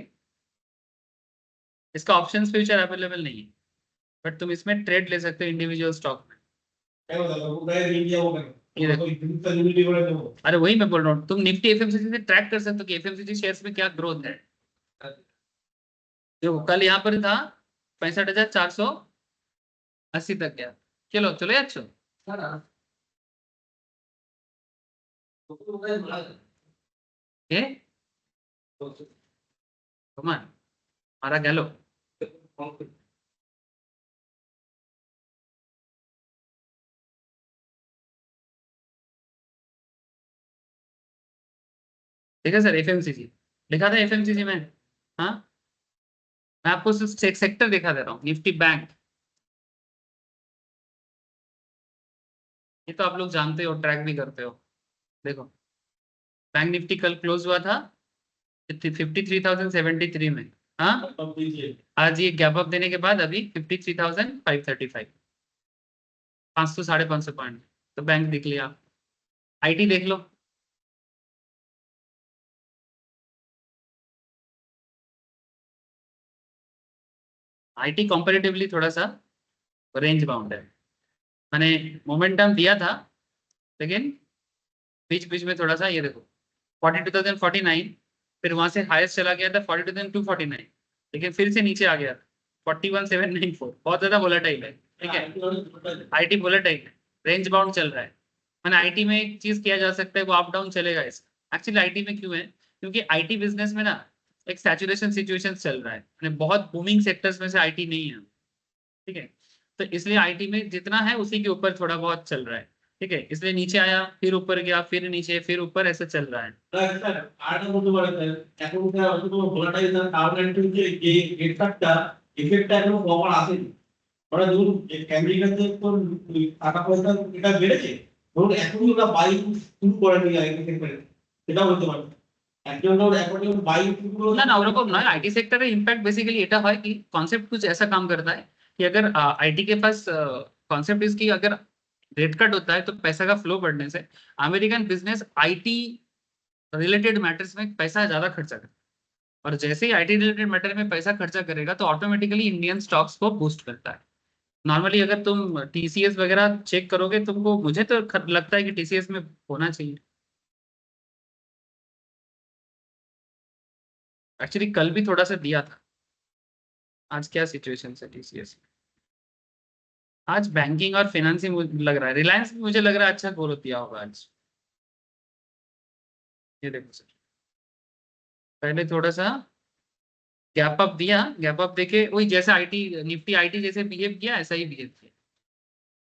इसका ऑप्शंस फ्यूचर अवेलेबल नहीं है, बट तुम इसमें ट्रेड ले सकते हो इंडिविजुअल स्टॉक में। কেন দাদা ওটা ইন্ডিয়া হবে ये देखो, দিনটা লিমিটেড করে দেবো अरे वही मैं बोल रहा हूँ, तुम निफ्टी एफएमसीजी से ट्रैक कर सकते हो कि एफएमसीजी शेयर्स में क्या ग्रोथ है। देखो कल यहाँ पर था 65,480 तक गया, चलो चलो अच्छो ए कमान मारा गलो ठीक है सर, एफएमसीजी लिखा था एफएमसीजी में। हाँ मैं आपको सिर्फ सेक्टर दिखा दे रहा हूँ, निफ्टी बैंक, ये तो आप लोग जानते हो, ट्रैक भी करते हो। देखो बैंक निफ्टी कल क्लोज हुआ था 53,073 में, हाँ সব দিয়েছে आज ये गैप अप देने के बाद अभी 53,535, 500 550 पॉइंट, तो बैंक देख लिया। आईटी देख लो, आईटी कंपैरेटिवली थोड़ा सा रेंज बाउंड है, मैंने मोमेंटम दिया था, लेकिन बीच बीच में थोड़ा सा, ये देखो 42,049, फिर वहां से हाईएस्ट चला गया था 42,249, लेकिन फिर से नीचे आ गया 41,794, बहुत ज्यादा वोलेटाइल है। ठीक है, आईटी वोलेटाइल है, रेंज बाउंड चल रहा है। मैंने आईटी में एक चीज किया जा सकता है, वो अप डाउन चलेगा इसका। एक्चुअली आईटी में क्यों है, क्योंकि आईटी बिजनेस में ना एक सैचुरेशन सिचुएशन चल रहा है, मैंने बहुत बूमिंग सेक्टर्स में से आईटी नहीं है। ठीक है, तो इसलिए आईटी में जितना है उसी के ऊपर थोड़ा बहुत चल रहा है। ठीक है, इसलिए नीचे आया, फिर ऊपर गया, फिर नीचे, फिर ऊपर, ऐसा चल रहा है। স্যার আরেকটা বলতে পারেন স্যার এখন স্যার অন্তত ভোলাটাইল না কার্বন যে এই এফেক্টটা এখনো কভার আসেনি ওরা ধরুন আমেরিকাতে তো টাকা পয়সা এটা বেড়েছে ধরুন এখনই ওরা বাই শুরু করেনি আইটি সেক্টরে, সেটা বলতে পারেন। না ওরকম নয়, আইটি সেক্টরে ইম্প্যাক্ট বেসিক্যালি এটা হয় কি কনসেপ্ট कुछ ऐसा काम करता है कि अगर आईटी के पास कॉन्सेप्ट इसकी अगर रेट कट होता है तो पैसा का फ्लो बढ़ने से American business IT related matters में पैसा ज्यादा खर्चा करता है, और जैसे ही आईटी रिलेटेड मैटर में पैसा खर्चा करेगा तो ऑटोमेटिकली इंडियन स्टॉक्स को बूस्ट करता है। नॉर्मली अगर तुम टीसीएस वगैरह चेक करोगे तुमको, मुझे तो लगता है कि टीसीएस में होना चाहिए। एक्चुअली कल भी थोड़ा सा दिया था, आज क्या सिचुएशन है टीसीएस? आज बैंकिंग और फाइनेंसिंग लग रहा है, रिलायंस भी मुझे लग रहा है अच्छा ग्रोथ दिया होगा आज। ये देखो सर, पहले थोड़ा सा गैप अप दिया, गैप अप देके वही जैसे आईटी निफ्टी आईटी जैसे बिहेव किया ऐसा ही बिहेव किया,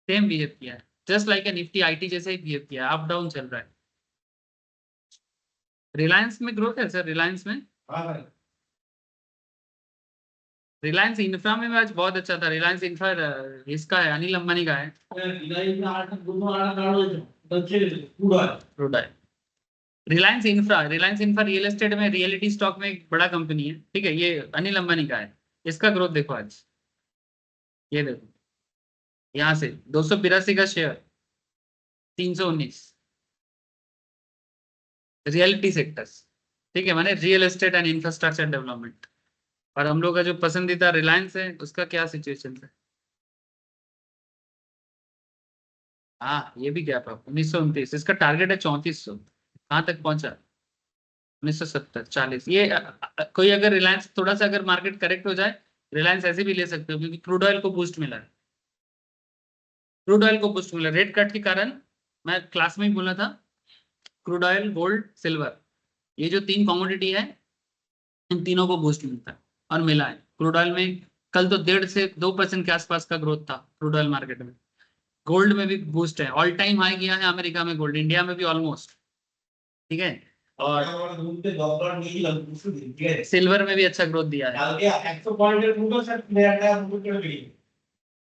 सेम बिहेव किया है, just like a Nifty IT जैसे ही बिहेव किया, अप डाउन चल रहा है। रिलायंस में ग्रोथ है सर, रिलायंस में, रिलायंस इंफ्रा में आज बहुत अच्छा था। रिलायंस इंफ्रा इसका है, अनिल अंबानी का है, crude oil. Reliance infra real estate में, रियलिटी स्टॉक में एक बड़ा कंपनी है, ठीक है, ये अनिल अंबानी का है। इसका ग्रोथ देखो आज, ये देखो यहाँ से 282 का शेयर, 319, रियलिटी सेक्टर्स, ठीक है, माने real estate and infrastructure development. और हम लोग का जो पसंदीदा रिलायंस है उसका क्या सिचुएशन है? हाँ ये भी गैप है, 1929, इसका टारगेट है 3400, कहाँ तक पहुंचा? 1970, 40। ये कोई अगर रिलायंस थोड़ा सा अगर मार्केट करेक्ट हो जाए, रिलायंस ऐसे भी ले सकते हो, क्योंकि क्रूड ऑयल को बूस्ट मिला है, क्रूड ऑयल को बूस्ट मिला रेट कट के कारण। मैं क्लास में ही बोला था, क्रूड ऑयल, गोल्ड, सिल्वर, ये जो 3 कमोडिटी है, इन तीनों को बूस्ट मिलता है और मिला है। क्रूड ऑयल में कल तो 1.5 से 2% के आसपास का ग्रोथ था क्रूड ऑयल मार्केट में। गोल्ड में भी बूस्ट है, ऑल टाइम हाई किया है अमेरिका में गोल्ड, इंडिया में भी ऑलमोस्ट, ठीक है। और सिल्वर में भी अच्छा ग्रोथ दिया है।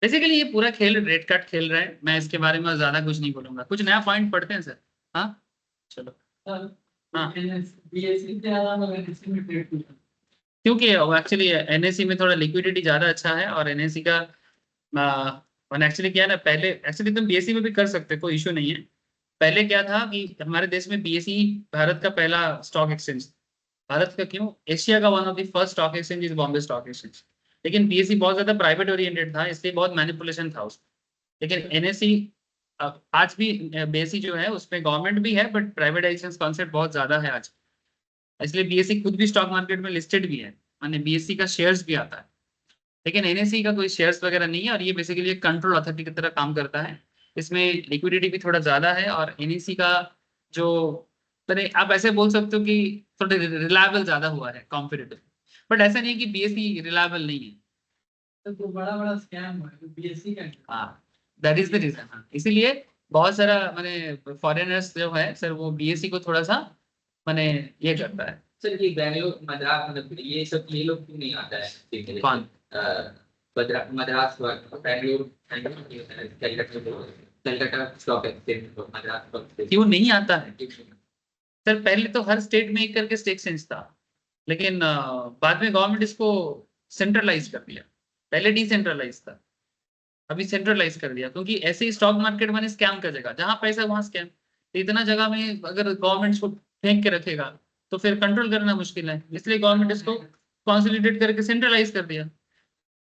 बेसिकली ये पूरा खेल रेट कट खेल रहा है, मैं इसके बारे में ज्यादा कुछ नहीं बोलूंगा। कुछ नया पॉइंट पढ़ते हैं सर? हाँ चलो। हाँ क्योंकि एक्चुअली एनएससी में थोड़ा लिक्विडिटी ज्यादा अच्छा है, और एनएससी का एक्चुअली क्या है ना, पहले एक्चुअली तुम बीएससी में भी कर सकते हो, कोई इशू नहीं है। पहले क्या था कि हमारे देश में बीएसई भारत का पहला स्टॉक एक्सचेंज, भारत का क्यों, एशिया का one of the first stock exchange is Bombay stock exchange. लेकिन बीएसई बहुत ज्यादा प्राइवेट ओरिएंटेड था, इसलिए बहुत मैनिपुलेशन था उसमें। लेकिन एनएससी आज भी बीएसई जो है उसमें गवर्नमेंट भी है, बट प्राइवेटाइजेशन कॉन्सेप्ट बहुत ज्यादा है आज, इसलिए बीएसई खुद भी स्टॉक मार्केट में लिस्टेड भी है, माने बीएसई का शेयर्स भी आता है। लेकिन एनएसई का कोई शेयर्स वगैरह नहीं है, और ये बेसिकली एक कंट्रोल अथॉरिटी की तरह काम करता है। इसमें लिक्विडिटी भी थोड़ा ज्यादा है, और एनएसई का जो आप ऐसे बोल सकते हो कि थोड़ा रिलायबल ज्यादा हुआ है कॉम्पिटिटिव, बट ऐसा नहीं है कि बीएसई रिलायबल नहीं है। तो बड़ा बड़ा स्कैम हुआ है बीएससी का। हाँ दैट इज द रीजन, इसीलिए बहुत सारा माने फॉरेनर्स जो है सर, वो बीएससी को थोड़ा सा माने ये करता है। सर ये बैंगलोर मद्रास मतलब ये सब ये लोग क्यों नहीं आता है सीखने के लिए? कौन? Madras Bangalore Calcutta stock exchange Madras stock exchange क्यों नहीं आता है? सर पहले तो हर स्टेट में एक करके एक्सचेंज था, लेकिन बाद में गवर्नमेंट इसको सेंट्रलाइज कर दिया। पहले डिसेंट्रलाइज था, अभी सेंट्रलाइज कर दिया, क्योंकि ऐसे ही स्टॉक मार्केट में स्कैम कर जगह, जहां पैसा वहां स्कैम। तो इतना जगह में अगर गवर्नमेंट इसको फेंक के रखेगा तो फिर कंट्रोल करना मुश्किल है, इसलिए गवर्नमेंट इसको कॉन्सोलिडेट करके सेंट्रलाइज कर दिया।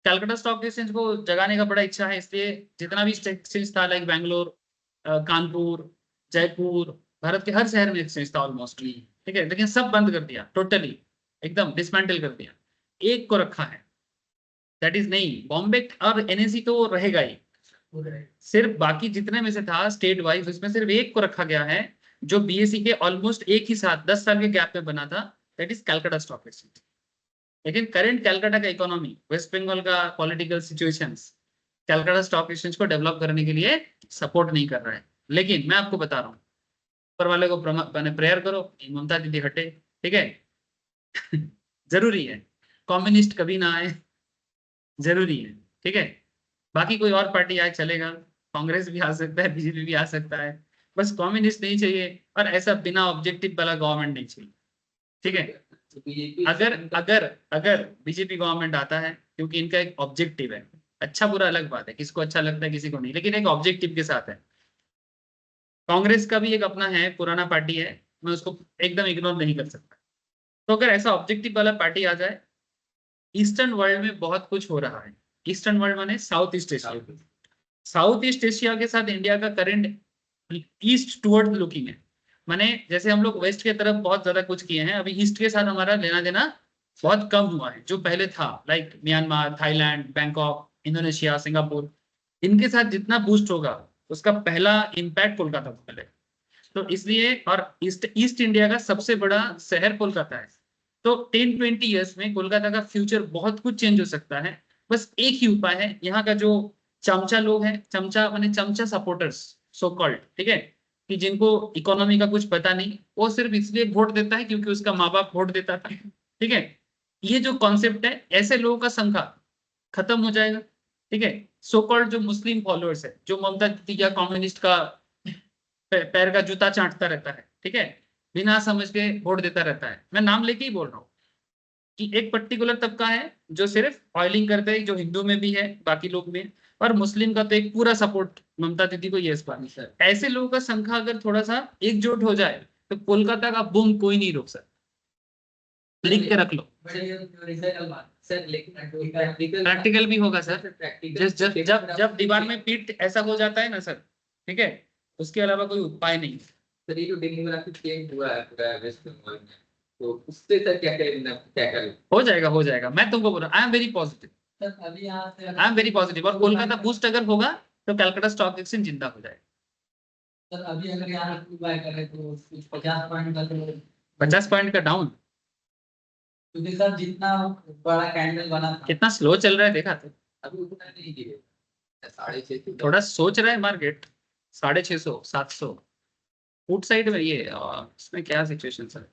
कलकत्ता स्टॉक एक्सचेंज को जगाने का बड़ा इच्छा है, इसलिए जितना भी एक्सचेंज था लाइक बैंगलोर, कानपुर, जयपुर, भारत के हर शहर में एक्सचेंज था ऑलमोस्ट, ठीक है, लेकिन सब बंद कर दिया, टोटली एकदम डिसमेंटल कर दिया। एक को रखा है, दैट इज नहीं बॉम्बे, और एनएससी तो रहेगा ही, सिर्फ बाकी जितने में से था स्टेट वाइज उसमें सिर्फ एक को रखा गया है, जो बीएससी के ऑलमोस्ट एक ही साथ 10 साल के गैप में बना था, that is Calcutta stock exchange. लेकिन करंट कलकत्ता का इकोनॉमी, वेस्ट बंगाल का political situations Calcutta stock exchange को डेवलप करने के लिए सपोर्ट नहीं कर रहा है। लेकिन मैं आपको बता रहा हूँ, ऊपर वाले को प्रेयर करो ममता दीदी हटे, ठीक है जरूरी है, कम्युनिस्ट कभी ना आए, जरूरी है, ठीक है। बाकी कोई और पार्टी आए चलेगा, कांग्रेस भी आ सकता है, बीजेपी भी आ सकता है, बस कम्युनिस्ट नहीं चाहिए, और ऐसा बिना ऑब्जेक्टिव वाला गवर्नमेंट नहीं चाहिए। ठीक है। तो बीजेपी अगर अगर अगर बीजेपी गवर्नमेंट आता है, क्योंकि इनका एक ऑब्जेक्टिव है, अच्छा बुरा अलग बात है, किसको अच्छा लगता है किसी को नहीं, लेकिन एक ऑब्जेक्टिव के साथ है। कांग्रेस का भी एक अपना है, पुराना पार्टी है, मैं उसको एकदम इग्नोर नहीं कर सकता। तो अगर ऐसा ऑब्जेक्टिव वाला पार्टी आ जाए, ईस्टर्न वर्ल्ड में बहुत कुछ हो रहा है। ईस्टर्न वर्ल्ड माने south east Asia. South east Asia के साथ इंडिया का करंट ईस्ट टुवर्ड लुकिंग है। माने जैसे हम लोग वेस्ट के तरफ बहुत ज्यादा कुछ किए हैं, अभी ईस्ट के साथ हमारा लेना देना बहुत कम हुआ है जो पहले था। Like Myanmar, Thailand, Bangkok, Indonesia, Singapore, इनके साथ जितना बूस्ट होगा उसका पहला इम्पैक्ट कोलकाता को मिलेगा। तो इसलिए, और ईस्ट ईस्ट इंडिया का सबसे बड़ा शहर कोलकाता है। तो 10-20 ईयर्स में कोलकाता का फ्यूचर बहुत कुछ चेंज हो सकता है। बस एक ही उपाय है, यहाँ का जो चमचा लोग हैं, चमचा माने चमचा सपोर्टर्स सो कॉल्ड, ठीक है, कि जिनको इकोनॉमी का कुछ पता नहीं, वो सिर्फ इसलिए वोट देता है क्योंकि उसका माँ बाप वोट देता था, ठीक है। ये जो कॉन्सेप्ट है, ऐसे लोगों का संख्या खत्म हो जाएगा, ठीक है। सो कॉल्ड जो मुस्लिम फॉलोअर्स है, जो ममता दीदी या कम्युनिस्ट का पैर का जूता चाटता रहता है, ठीक है, बिना समझ के वोट देता रहता है। मैं नाम लेके ही बोल रहा हूँ कि एक पर्टिकुलर तबका है जो सिर्फ ऑयलिंग करते हैं, जो हिंदू में भी है, बाकी लोग में, और मुस्लिम का तो एक पूरा सपोर्ट ममता दीदी को ये बात। ऐसे लोगों का संख्या अगर थोड़ा सा एकजुट हो जाए तो कोलकाता का बूम कोई नहीं रोक सकता। लिख के रख लो। सर लेकिन प्रैक्टिकल प्रैक्टिकल भी होगा सर। प्रैक्टिकल जब जब जब दीवार में पीठ ऐसा हो जाता है ना सर, ठीक है, उसके अलावा कोई उपाय नहीं। सर ये जो डेमोग्राफिक चेंज हुआ है पूरा वेस्ट बंगाल में, तो उससे सर क्या करें? हो जाएगा, मैं तुमको बोल रहा हूँ, I am very positive, sir अभी यहाँ से आई एम वेरी पॉजिटिव। और कोलकाता बूस्ट अगर होगा तो कलकत्ता स्टॉक एक्सचेंज जिंदा हो जाएगा। सर अभी अगर यहाँ से बाय करें तो कुछ 50 पॉइंट का तो 50 पॉइंट का डाउन, क्योंकि सर जितना बड़ा कैंडल बना था कितना स्लो चल रहा है देखा तो। अभी उतना नहीं गिरे 650। थोड़ा सोच रहा है मार्केट 650, 700 फुट साइड में। ये इसमें क्या situation sir?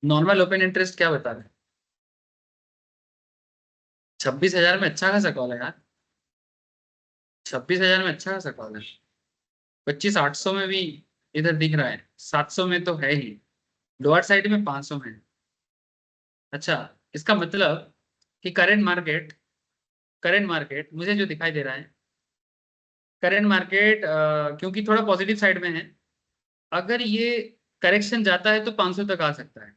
Normal open interest क्या बता रहे? 26,000 में अच्छा खासा कॉल है यार, 26,000 में अच्छा खासा कॉल है। 25,800 में भी इधर दिख रहा है, 700 में तो है ही, लोअर साइड में 500 में। अच्छा, इसका मतलब कि करंट मार्केट मुझे जो दिखाई दे रहा है, करंट मार्केट क्योंकि थोड़ा पॉजिटिव साइड में है, अगर ये करेक्शन जाता है तो 500 तक आ सकता है।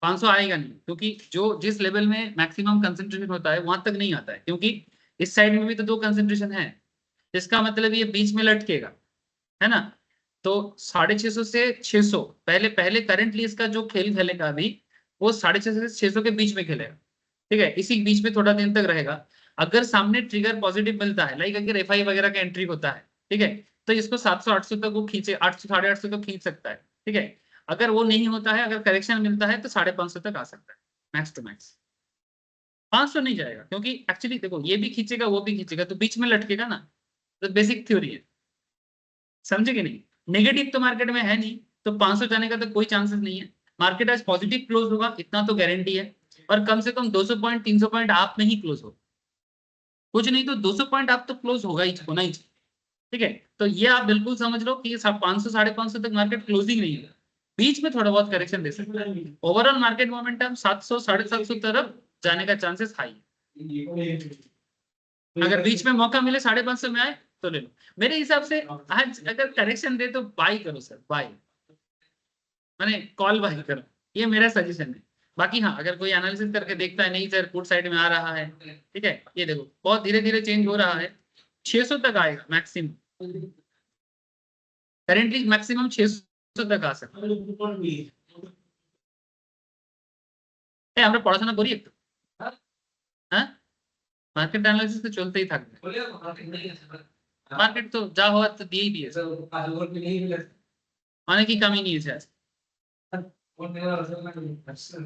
500 आएगा नहीं, क्योंकि जो जिस लेवल में मैक्सिमम कंसंट्रेशन होता है वहां तक नहीं आता है, क्योंकि इस साइड में भी तो 2 कंसंट्रेशन है, इसका मतलब ये बीच में लटकेगा, है ना। तो 650 से 600 पहले करंटली इसका जो खेल खेलेगा अभी, वो 650 से 600 के बीच में खेलेगा, ठीक है, इसी बीच में थोड़ा दिन तक रहेगा। अगर सामने ट्रिगर पॉजिटिव मिलता है, लाइक अगर एफआई वगैरह का एंट्री होता है, ठीक है, तो इसको 700-800 तक वो खींचे, 800 850 तक खींच सकता है, ठीक है। अगर वो नहीं होता है, अगर करेक्शन मिलता है तो 550 तक आ सकता है मैक्स टू मैक्स। 500 नहीं जाएगा, क्योंकि एक्चुअली देखो ये भी खींचेगा वो भी खींचेगा, तो बीच में लटकेगा ना। तो बेसिक थ्योरी है, समझे कि नहीं। नेगेटिव तो मार्केट में है नहीं, तो 500 जाने का तो कोई चांसेस नहीं है। मार्केट आज पॉजिटिव क्लोज होगा इतना तो गारंटी है, और कम से कम 200 पॉइंट 300 पॉइंट आप में ही क्लोज हो, कुछ नहीं तो 200 पॉइंट आप तो क्लोज होगा ही, होना ही चाहिए, ठीक है। तो ये आप बिल्कुल समझ लो कि 500 550 तक मार्केट क्लोजिंग नहीं है, बीच में थोड़ा बहुत करेक्शन दे सकता है। ओवरऑल मार्केट मोमेंटम 700 750 तरफ जाने का चांसेस हाई है। अगर बीच में मौका मिले 550 में आए तो ले लो। मेरे हिसाब से आज अगर करेक्शन दे तो बाई करो सर, बाई माने कॉल बाई करो, ये मेरा सजेशन है। बाकी हाँ, अगर कोई एनालिसिस करके देखता है नहीं सर पुट साइड में आ रहा है, ठीक है, ये देखो बहुत धीरे धीरे चेंज हो रहा है, 600 तक आएगा मैक्सिमम, करेंटली मैक्सिमम 600 तक आ सकता है। আমরা পড়াশোনা করি একটু, হ্যাঁ মার্কেট অ্যানালিসিস তো চলতেই থাকবে, মার্কেট তো যা হওয়ার তো দিয়েই দিয়েছে, অনেকই কামিয়ে নিয়েছে আজ।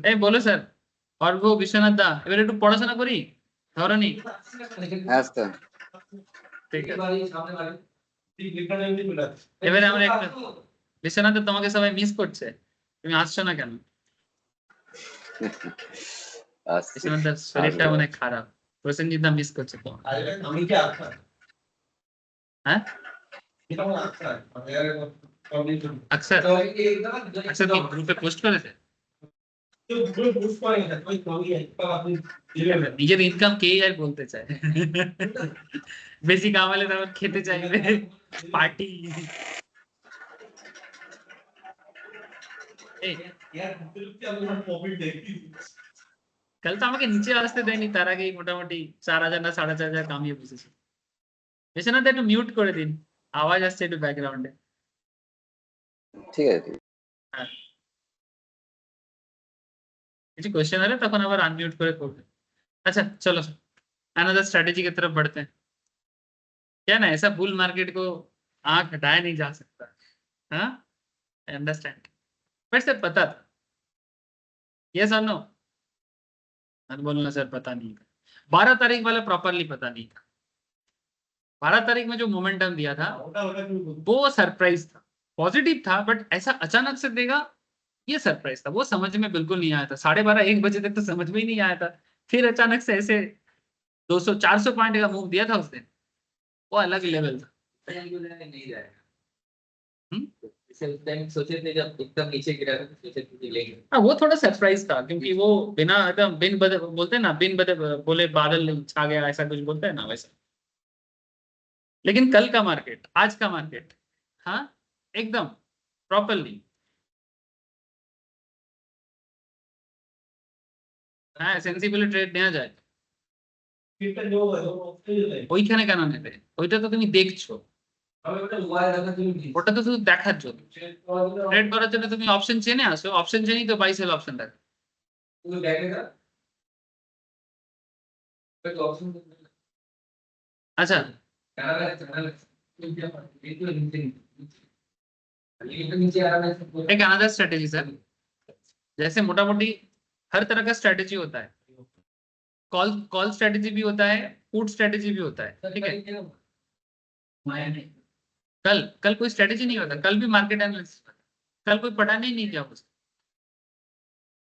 এই বলো স্যার অর্ঘ বিশ্বনাথ দা, এবার একটু পড়াশোনা করি ধরনি। আচ্ছা ঠিক আছে, এবারে আমরা একটা বিশ্বনাথ দা তোমাকে সবাই মিস করছে, তুমি আসছো না কেন? বিশ্বনাথ দার শরীরটা অনেক খারাপ, প্রসেনজিৎ দা মিস করছে তো। আমি কি আচ্ছা হ্যাঁ এটা আচ্ছা अक्सर तो एकदम अक्सर की ग्रुप पे पोस्ट करे थे নিজের ইনকাম কে আর বলতে চায় বেশি কামালে তখন খেতে চাইবে পার্টি কাল তো আমাকে নিচে আসতে দেয়নি তার আগেই মোটামুটি 4,000 না 4,500 কামিয়ে বসেছে বিশ্বনাথ একটু মিউট করে দিন আওয়াজ আসছে একটু ব্যাকগ্রাউন্ডে ঠিক আছে হ্যাঁ কিছু क्वेश्चन হলে তখন আবার আনমিউট করে করবে अच्छा चलो अनदर स्ट्रेटेजी की तरफ बढ़ते हैं क्या ना ऐसा बुल मार्केट को आंख हटाया नहीं जा सकता हाँ अंडरस्टैंड बट सर पता था यस और नो बोलना सर पता नहीं था 12 तारीख वाला प्रॉपरली पता नहीं था 12 तारीख में जो मोमेंटम दिया था वो सरप्राइज था पॉजिटिव था बट ऐसा अचानक से देगा ये सरप्राइज था वो समझ में बिल्कुल नहीं आया था 12:30 1 बजे तक तो समझ में ही नहीं आया था फिर अचानक से ऐसे 200-400 पॉइंट का मूव दिया था उस दिन वो अलग लेवल था नहीं जाएगा हम्म? जैसे उस टाइम सोचे थे जब एकदम नीचे गिरा था तो सोचे थे कि लेंगे हाँ वो थोड़ा सरप्राइज था क्योंकि वो बिना एकदम बिन बदे बोलते हैं ना बिन बदे बोले बादल छा गया ऐसा कुछ बोलते हैं ना वैसा लेकिन कल का मार्केट आज का मार्केट हाँ एकदम प्रॉपरली হ্যাঁ সেন্সিবলি ট্রেড নেওয়া যায় ওইখানে কেন নেবে ওইটা তো তুমি দেখছো ওটা তো শুধু দেখার জন্য ট্রেড করার জন্য তুমি অপশন চেনে আসো অপশন চেনেই তো বাই সেল অপশন থাকে আচ্ছা एक अनदर स्ट्रेटेजी सर जैसे मोटा मोटी हर तरह का स्ट्रेटेजी होता है कॉल स्ट्रेटेजी भी होता है पुट स्ट्रेटेजी भी होता है ठीक है कल कल कोई स्ट्रेटेजी नहीं होता कल भी मार्केट एनालिसिस कल कोई पढ़ाने ही नहीं दिया मुझे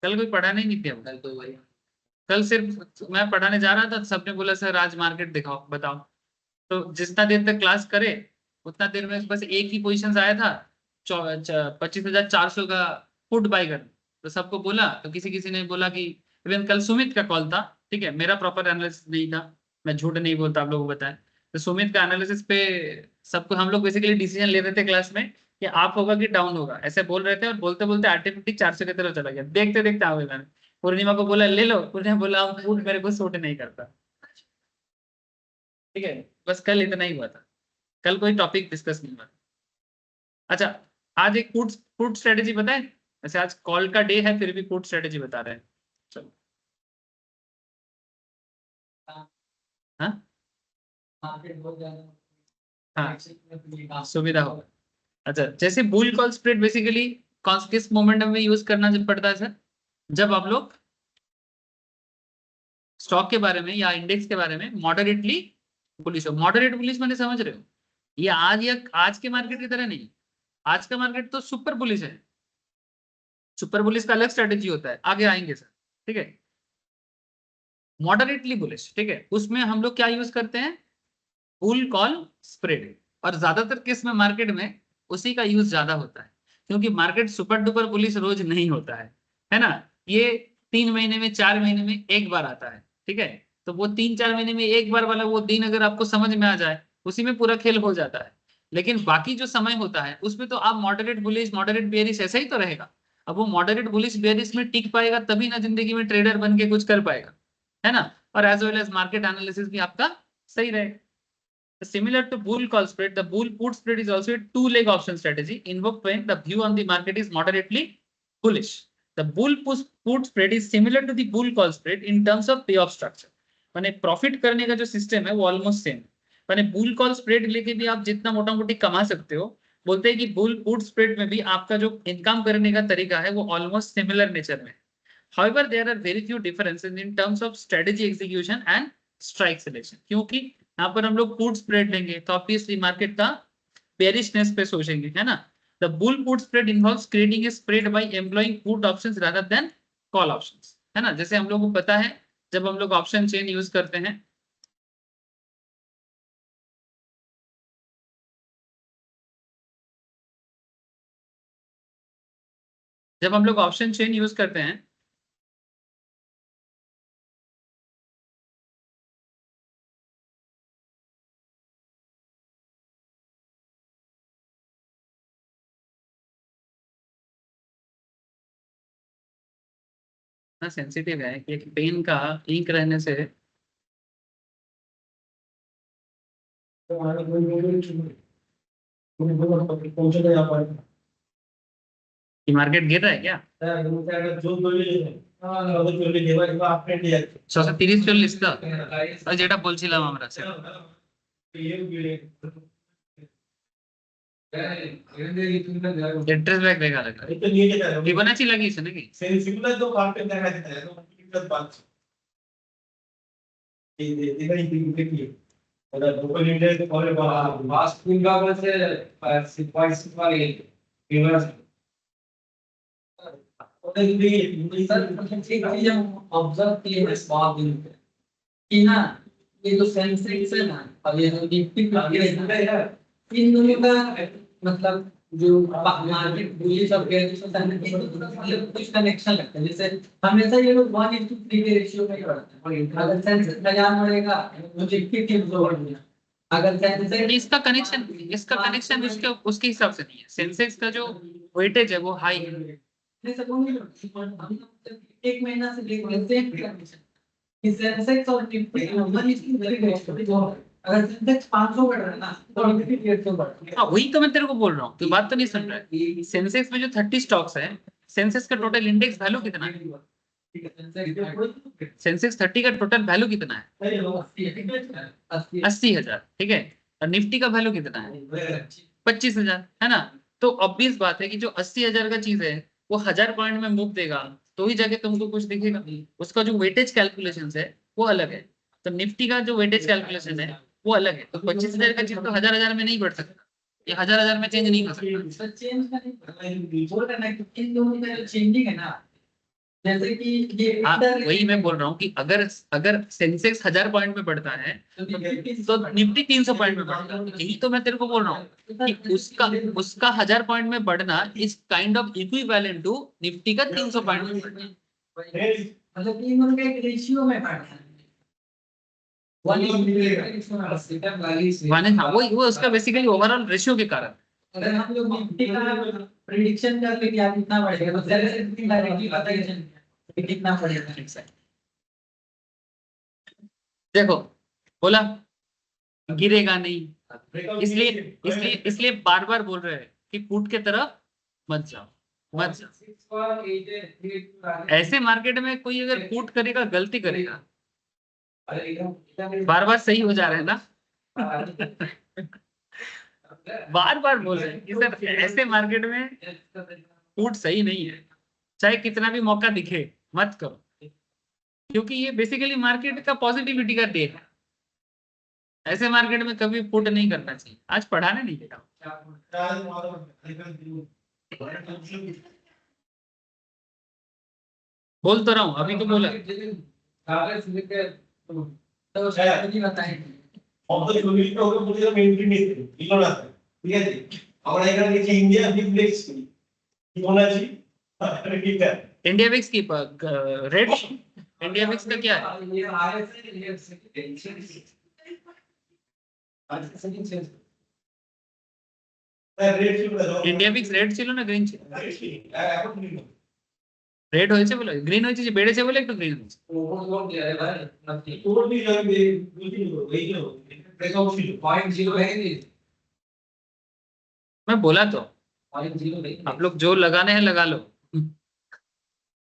कल कोई पढ़ाने ही नहीं दिया कल तो वही कल सिर्फ मैं पढ़ाने जा रहा था सबने बोला सर आज मार्केट दिखाओ बताओ तो जितना देर तक क्लास करे उतना देर में बस एक ही पोजीशन आया था 25,400 का पुट बाय कर तो सबको बोला तो किसी किसी ने बोला कि इवन कल सुमित का कॉल था ठीक है मेरा प्रॉपर एनालिसिस नहीं था मैं झूठ नहीं बोलता आप लोगों को बताया तो सुमित का एनालिसिस पे सबको हम लोग बेसिकली डिसीजन ले रहे थे क्लास में कि आप होगा कि डाउन होगा ऐसे बोल रहे थे और बोलते बोलते आर्टिफिक 400 की तरफ चला गया देखते देखते आ गया पूर्णिमा को बोला ले लो पूर्णिमा बोला पुट मेरे को सूट नहीं करता ठीक है बस कल इतना ही हुआ था कल कोई टॉपिक डिस्कस नहीं हुआ अच्छा आज एक पुट स्ट्रेटेजी बताएं वैसे आज कॉल का डे है फिर भी पुट स्ट्रेटेजी बता रहे हैं चलो हाँ हाँ सुविधा होगा अच्छा जैसे बुल कॉल स्प्रेड बेसिकली किस मोमेंटम में यूज करना पड़ता है सर जब आप लोग स्टॉक के बारे में या इंडेक्स के बारे में मॉडरेटली बुलिश हो मॉडरेट बुलिश मैंने समझ रहे हो ये आज के मार्केट की तरह नहीं आज का मार्केट तो सुपर बुलिश है सुपर बुलिश का अलग स्ट्रेटेजी होता है आगे आएंगे सर ठीक है मॉडरेटली बुलिश ठीक है उसमें हम लोग क्या यूज करते हैं बुल कॉल स्प्रेड और ज्यादातर केस में मार्केट में उसी का यूज ज्यादा होता है क्योंकि मार्केट सुपर डुपर बुलिश रोज नहीं होता है ना ये 3 महीने में 4 महीने में एक बार आता है ठीक है तो वो 3-4 महीने में एक बार वाला वो दिन अगर आपको समझ में आ जाए उसी में पूरा खेल हो जाता है लेकिन बाकी जो समय होता है उसमें तो आप मॉडरेट बुलिश मॉडरेट बेयरिश ऐसा ही तो रहेगा अब वो मॉडरेट बुलिश बेयरिश में टिक पाएगा तभी ना जिंदगी में ट्रेडर बन के कुछ कर पाएगा है ना और as well as market analysis भी आपका सही रहेगा similar to bull call spread the bull put spread is also a two leg option strategy invoked when the view on the market is moderately bullish the bull put spread is similar to the bull call spread in terms of payoff structure माने profit करने का जो system है वो almost same माने bull call spread लेके भी आप जितना मोटा मोटी कमा सकते हो बोलते हैं कि बुल पुट स्प्रेड में भी आपका जो इनकम करने का तरीका है वो ऑलमोस्ट सिमिलर नेचर में however there are very few differences in terms of strategy execution and strike selection क्योंकि यहाँ पर हम लोग पुट स्प्रेड लेंगे तो ऑब्वियसली मार्केट का बेरिशनेस पे सोचेंगे है ना the bull put spread involves creating a spread by employing put options rather than call options है ना जैसे हम लोग को पता है जब हम लोग ऑप्शन चेन यूज करते हैं जब हम लोग ऑप्शन चेन यूज करते हैं ना, सेंसिटिव है कि एक पेन का इंक रहने से पहुंचे यहाँ पर मार्केट गिर रहा है क्या? जो आपने दिया 630-40 का যেটা বলছিলাম আমরা স্যার इंटरेस्ट बैक দেখা লাগা এটা নিয়ে যেতে হবে ফিবোনাচি লাগিয়েছে নাকি? সেন্সিবল তো কার্টেন দেখা যেতে হবে তো ঠিক পাচ্ছি এই দেখি ওটা গ্লোবাল ইন্ডিয়া তে পরে फास्ट फूड का वैसे 6.6 फेमस ওটা যদি सर मतलब एक चीज हम ऑब्जर्व किए हैं इस बात दिन पे कि ना ये जो सेंसेक्स है ना और ये जो निफ्टी है इन दोनों का मतलब जो मार्केट बुलिश और बेयरिश होता है ना मतलब कुछ कनेक्शन लगता है। जैसे हमेशा ये लोग 1:3 के रेशियो में ही बढ़ते हैं। अगर सेंसेक्स 1000 बढ़ेगा तो निफ्टी 300 बढ़ेगा। अगर सेंसेक्स इसका कनेक्शन उसके उसके हिसाब से नहीं है। सेंसेक्स का जो वेटेज है वो हाई है। नहीं सब हम एक महीना से देख रहे हैं कंडीशन कि सेंसेक्स और निफ्टी नंबर इसकी वेरी रेशियो अगर सेंसेक्स 500 बढ़ रहा है ना तो निफ्टी 150 बढ़ रहा है। हाँ वही तो मैं तेरे को बोल रहा हूँ, तू बात तो नहीं सुन रहा है। सेंसेक्स में जो 30 स्टॉक्स है, सेंसेक्स का टोटल इंडेक्स वैल्यू कितना है? ठीक है सेंसेक्स सेंसेक्स 30 का टोटल वैल्यू कितना है? 80,000, ठीक है। और निफ्टी का वैल्यू कितना है? 25,000, है ना। तो ऑब्वियस बात है कि जो 80,000 का चीज है वो 1000 पॉइंट में मूव देगा तो ही जाके तुमको कुछ दिखेगा। उसका जो वेटेज कैलकुलेशन है वो अलग है। तो निफ्टी का जो वेटेज कैलकुलेशन है वो अलग है। तो 25,000 का चीज तो 1000 में नहीं बढ़ सकता, ये 1000 में चेंज नहीं कर सकता। चेंज करने बोल रहा है कि इन दोनों में जो चेंजिंग है ना जैसे कि ये हाँ वही मैं बोल रहा हूँ कि अगर सेंसेक्स 1000 पॉइंट में बढ़ता है तो निफ्टी 300 पॉइंट में बढ़ता है। यही तो मैं तेरे को बोल रहा हूँ कि उसका 1000 पॉइंट में बढ़ना is kind of equivalent to Nifty का 300 पॉइंट में बढ़ना। मतलब इन दोनों का एक रेशियो में बढ़ता है। हाँ वो उसका बेसिकली ओवरऑल रेशियो के कारण। अगर हम लोग निफ्टी का प्रेडिक्शन कर ले कि आज कितना बढ़ेगा तो सेंसेक्स की डायरेक्टली पता ही चल कि कितना बढ़ेगा। देखो बोला गिरेगा नहीं, इसलिए बार बार बोल रहे हैं कि पुट के तरफ मत जाओ। ऐसे मार्केट में कोई अगर पुट करेगा गलती करेगा, बार बार सही हो जा रहा है ना बार बार बोल रहे हैं कि सर ऐसे मार्केट में पुट सही नहीं है, चाहे कितना भी मौका दिखे मत करो, क्योंकि ये बेसिकली मार्केट का पॉजिटिविटी का डे है। ऐसे मार्केट में कभी पुट नहीं करना चाहिए। आज पढ़ाने नहीं गया, बोल तो रहा हूँ, अभी तो बोला। तो स्ट्रेटजी बताएं। ঠিক আছে আমরা এখানে লিখি ইন্ডিয়া বিপ্লেক্স কি বলা আছে এটা इंडिया विक्स की रेट, इंडिया विक्स का क्या है? ये রেড ছিল इंडिया विक्स रेड ছিল না গ্রিন ছিল? এখন কি রেড হয়েছে বলে গ্রিন হয়েছে, যে বেড়েছে বলে একটু গ্রিন হয়েছে। তোর भी যাবে বুঝি এই যে ব্রেকআউট ছিল 0.0 है नहीं मैं बोला तो 0.0 नहीं आप लोग जो लगाने हैं लगा लो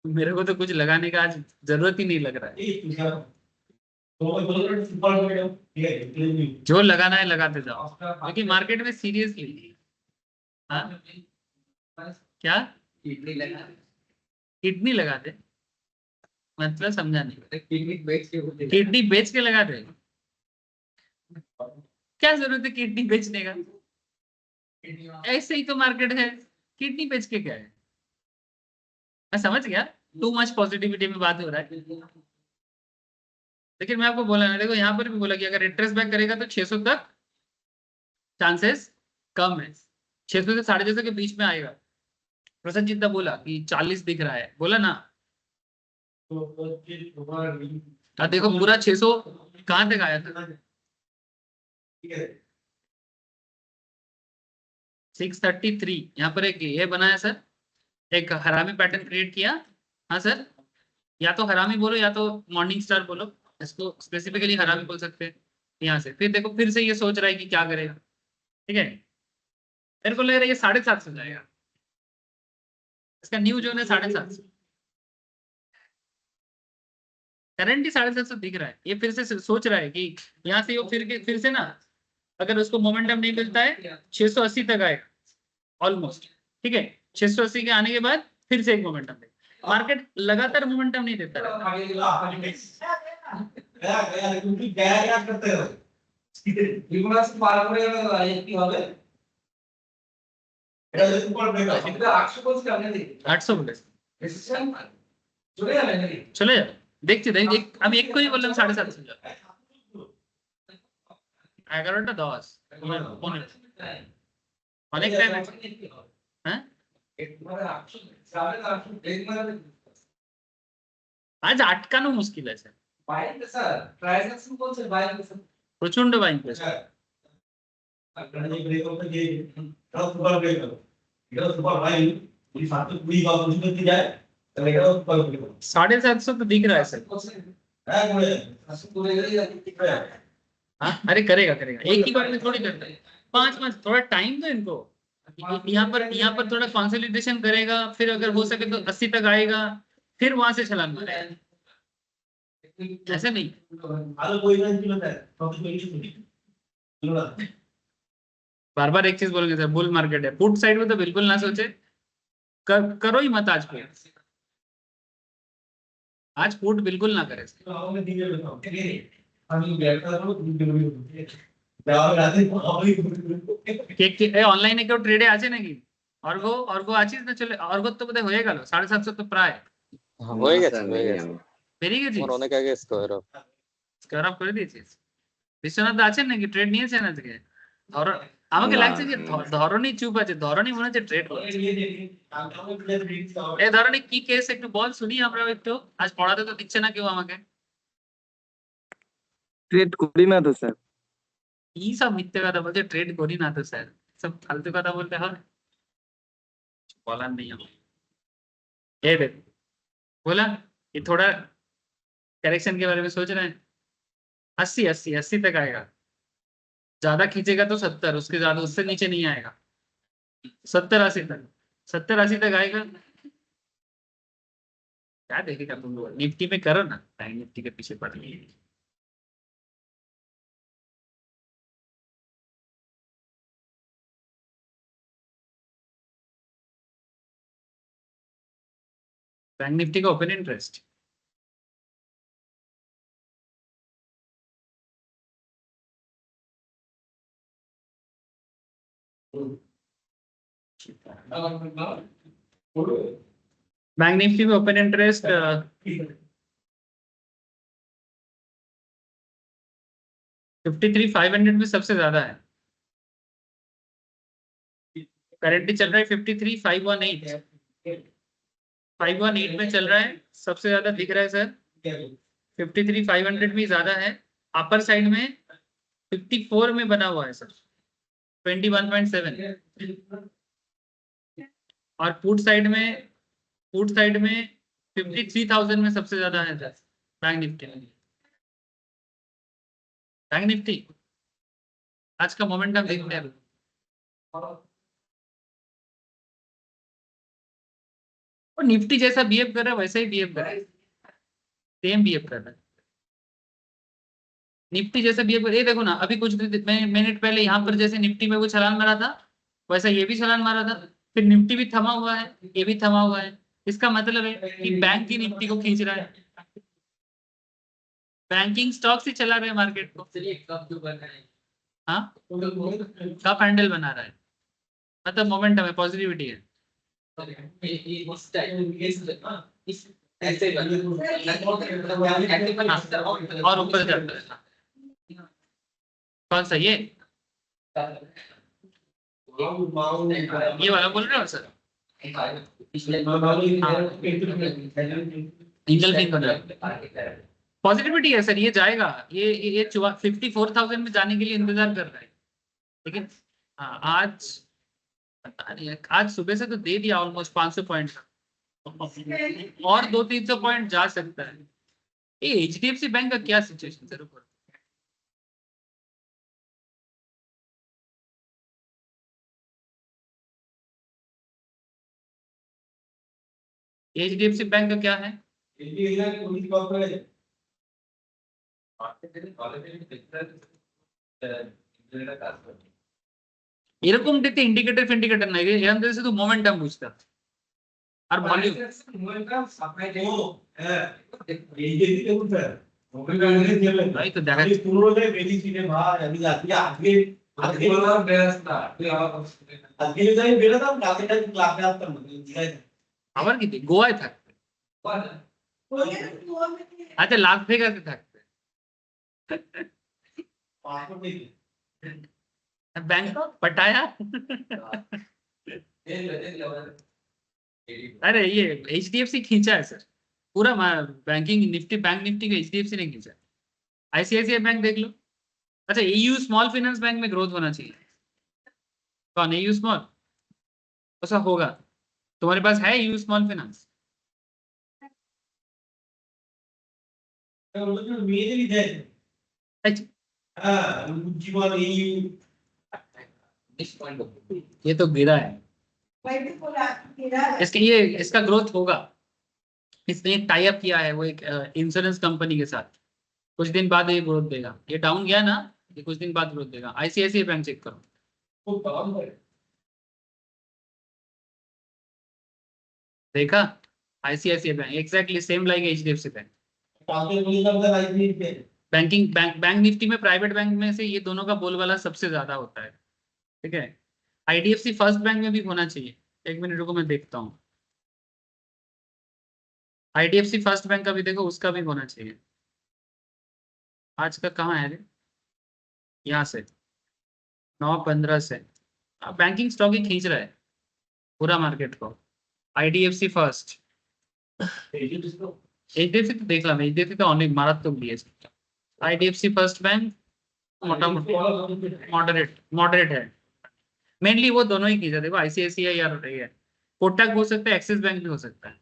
मेरे को तो कुछ लगाने का आज जरूरत ही नहीं लग रहा है। এই তো যাও তো बोल रहे सुपर मीडियम ठीक है जो लगाना है लगाते जाओ, क्योंकि मार्केट में सीरियसली क्या किडनी लगाते, मतलब समझा नहीं। किडनी बेच के किडनी बेच के लगाते, क्या जरूरत है किडनी बेचने का? ऐसे ही तो मार्केट है, किडनी बेच के क्या है? मैं समझ गया, टू मच पॉजिटिविटी में बात हो रहा है, लेकिन मैं आपको बोला ना, देखो यहाँ पर भी बोला कि अगर इंटरेस्ट बैक करेगा तो 600 तक चांसेस कम है, 600 से 650 के बीच में आएगा। प्रसन्नजीत ने बोला कि 40 दिख रहा है, बोला ना। तो ये तुम्हारा अब देखो पूरा 600 कहाँ तक आया था, ठीक है 633। यहाँ पर एक ये बनाया सर, एक हरामी पैटर्न क्रिएट किया। हाँ सर, या तो हरामी बोलो या तो मॉर्निंग स्टार बोलो, इसको स्पेसिफिकली हरामी बोल सकते हैं। यहाँ से फिर देखो फिर से ये सोच रहा है कि क्या करेगा, ठीक है। मेरे को लग रहा है ये 750 जाएगा, इसका न्यू जोन है 750, करंट ही 750 दिख रहा है। ये फिर से सोच रहा है कि यहाँ से वो फिर से ना, अगर उसको मोमेंटम नहीं मिलता है 680 तक आएगा ऑलमोस्ट, ठीक है। 680 के आने के बाद फिर से एक मोमेंटम देगा। मार्केट लगातार मोमेंटम नहीं देता रहता। गया गया क्योंकि गया क्या करते हो বিমলাস পার করে গেল কি হবে এটা যদি উপর ব্রেক হয় এটা 800 বলছি আপনি দেখি 800 बोले রেজিস্ট্যান্স চলে যাবে নাকি चले जाओ, देखते আমি एक को ही बोलলাম 750 যাও। 11টা 10 অনেক টাইম হ্যাঁ আজ আটকানো মুশকিল আছে, বাইং স্যার ট্রানজাকশন বলছে বাইং স্যার প্রচন্ড বাইং প্রেসার। আপনারা যে ব্রেক করতে গিয়ে এটা সুপার ব্রেক হবে এটা সুপার ভাই যদি 720 বা 20 করতে যায় তাহলে এটা সুপার ব্রেক হবে 750 तो दिख रहा है सर। হ্যাঁ করে পুরো গেলে हाँ अरे करेगा करेगा, एक ही बार में थोड़ी करता है, 5 थोड़ा टाइम दो इनको। यहाँ पर थोड़ा कंसोलिडेशन करेगा, फिर अगर हो सके तो 80 तक आएगा, फिर वहां से छलांग मारेगा, ऐसे नहीं। আরো পরিমাণ ছিল স্যার কত বেশি ছিল না बार बार एक चीज बोलेंगे सर, बुल मार्केट है, पुट साइड में तो बिल्कुल ना सोचे, करो ही मत आज पुट, आज पुट बिल्कुल ना करे। আমাকে দিয়ে দেবো আমি ব্যবসা করব তুমি দেবো দেওয়া রাতে অনলাইনে কেউ ট্রেডে আছে নাকি? অর্ঘ আছিস না? চলে অর্ঘ তো বোধহয় হয়ে গেল 750 তো প্রায় হয়ে গেছে হয়ে গেছে পেরিয়ে গেছিস, আমার অনেক আগে স্কোয়ার অফ স্কোয়ার অফ করে দিয়েছিস। বিশ্বনাথ আছেন নাকি, ট্রেড নিয়েছেন আজকে? আমাকে লাগছে যে ধরনী চুপ আছে, ধরনী মনে হচ্ছে ট্রেড করছে। এই ধরনী কি কেস একটু বল শুনি আমরা একটু, আজ পড়াতে তো দিচ্ছে না কেউ আমাকে। ট্রেড করি না তো স্যার। কি সব মিথ্যে কথা বলছে, ট্রেড করি না তো স্যার, সব ফালতু কথা বলতে হয়, বলার नहीं আমার। ये देखो बोला ये थोड़ा करेक्शन के बारे में सोच रहे हैं, 80 तक आएगा, ज्यादा खींचेगा तो 70, उसके ज्यादा उससे नीचे नहीं आएगा। 70-80 तक आएगा। क्या देखेगा तुम लोग, निफ्टी में करो ना, निफ्टी के पीछे पड़ गई। बैंक निफ्टी का ओपन इंटरेस्ट बैंक निफ्टी में ओपन इंटरेस्ट 53,500 में सबसे ज्यादा है, करेंटली चल रहा है 53,518 518 में चल रहा है, सबसे ज्यादा दिख रहा है सर। 53,500 भी ज्यादा है, अपर साइड में 54 में बना हुआ है सर 21.7, और पुट साइड में 53,000 में सबसे ज्यादा है sir bank Nifty. Bank Nifty आज का मोमेंटम देखते हैं, और निफ्टी जैसा बिहेव कर रहा है वैसा ही बिहेव कर रहा है, सेम बिहेव कर रहा है निफ्टी जैसा बिहेव कर। ये देखो ना, अभी कुछ मिनट पहले यहाँ पर जैसे निफ्टी में वो छलांग मारा था वैसा ये भी छलांग मारा था, फिर निफ्टी भी थमा हुआ है, ये भी थमा हुआ है। इसका मतलब है कि बैंक ही निफ्टी को खींच रहा है, बैंकिंग स्टॉक्स ही चला रहे हैं मार्केट को। चलिए कब जो बन रहा है हाँ कप हैंडल बना रहा है, मतलब मोमेंटम है, पॉजिटिविटी है। इस टाइम इस ऐसे ही और ऊपर जाता है, कौन सा ये वाला बोल रहे हो सर? इंगल्फिंग हो जाएगा। पॉजिटिविटी है सर, ये जाएगा, ये 54,000 में जाने के लिए इंतजार कर रहा है, लेकिन हाँ आज पता नहीं, आज सुबह से तो दे दिया ऑलमोस्ट 500 पॉइंट, और 200-300 पॉइंट जा सकता है। ये HDFC बैंक का क्या सिचुएशन सर? HDFC बैंक का क्या है? এরকম দেখতে ইন্ডিকেটর ফিন্ডিকেটর নাই, এরকম দেখতে শুধু মোমেন্টাম বুঝতে হবে আর ভলিউম। তাই তো দেখা আবার কি গোয়ায় থাকবে, আচ্ছা লাস ভেগাসে থাকবে, बैंकॉक पटाया। अरे ये HDFC खींचा है सर पूरा, बैंकिंग निफ्टी, बैंक निफ्टी का HDFC ने खींचा। ICICI बैंक देख लो। अच्छा AU स्मॉल फाइनेंस बैंक में ग्रोथ होना चाहिए। कौन AU स्मॉल? ऐसा होगा, तुम्हारे पास है AU स्मॉल फाइनेंस? ये तो गिरा है, इसके ये इसका ग्रोथ होगा। इसने एक टाई अप किया है वो एक इंश्योरेंस कंपनी के साथ, कुछ दिन बाद ये ग्रोथ देगा। ये डाउन गया ना, ये कुछ दिन बाद ग्रोथ देगा। ICICI बैंक चेक करो, देखा ICICI bank exactly same like HDFC bank. Banking bank Nifty में प्राइवेट बैंक में से ये दोनों का बोलबाला सबसे ज्यादा होता है, ठीक है। IDFC फर्स्ट बैंक में भी होना चाहिए, एक मिनट रुको मैं देखता हूँ। IDFC फर्स्ट बैंक का भी देखो, उसका भी होना चाहिए। आज का कहाँ है रे? यहाँ से 9-15 से बैंकिंग स्टॉक ही खींच रहा है पूरा मार्केट को। IDFC फर्स्ट, HDFC तो देख ला, HDFC तो ऑनली मारात्मक दिए। IDFC फर्स्ट बैंक मोटा मॉडरेट है, मेनली वो दोनों ही खींचा। देखो ICICI या कोटक हो सकता है, एक्सिस बैंक भी हो सकता है।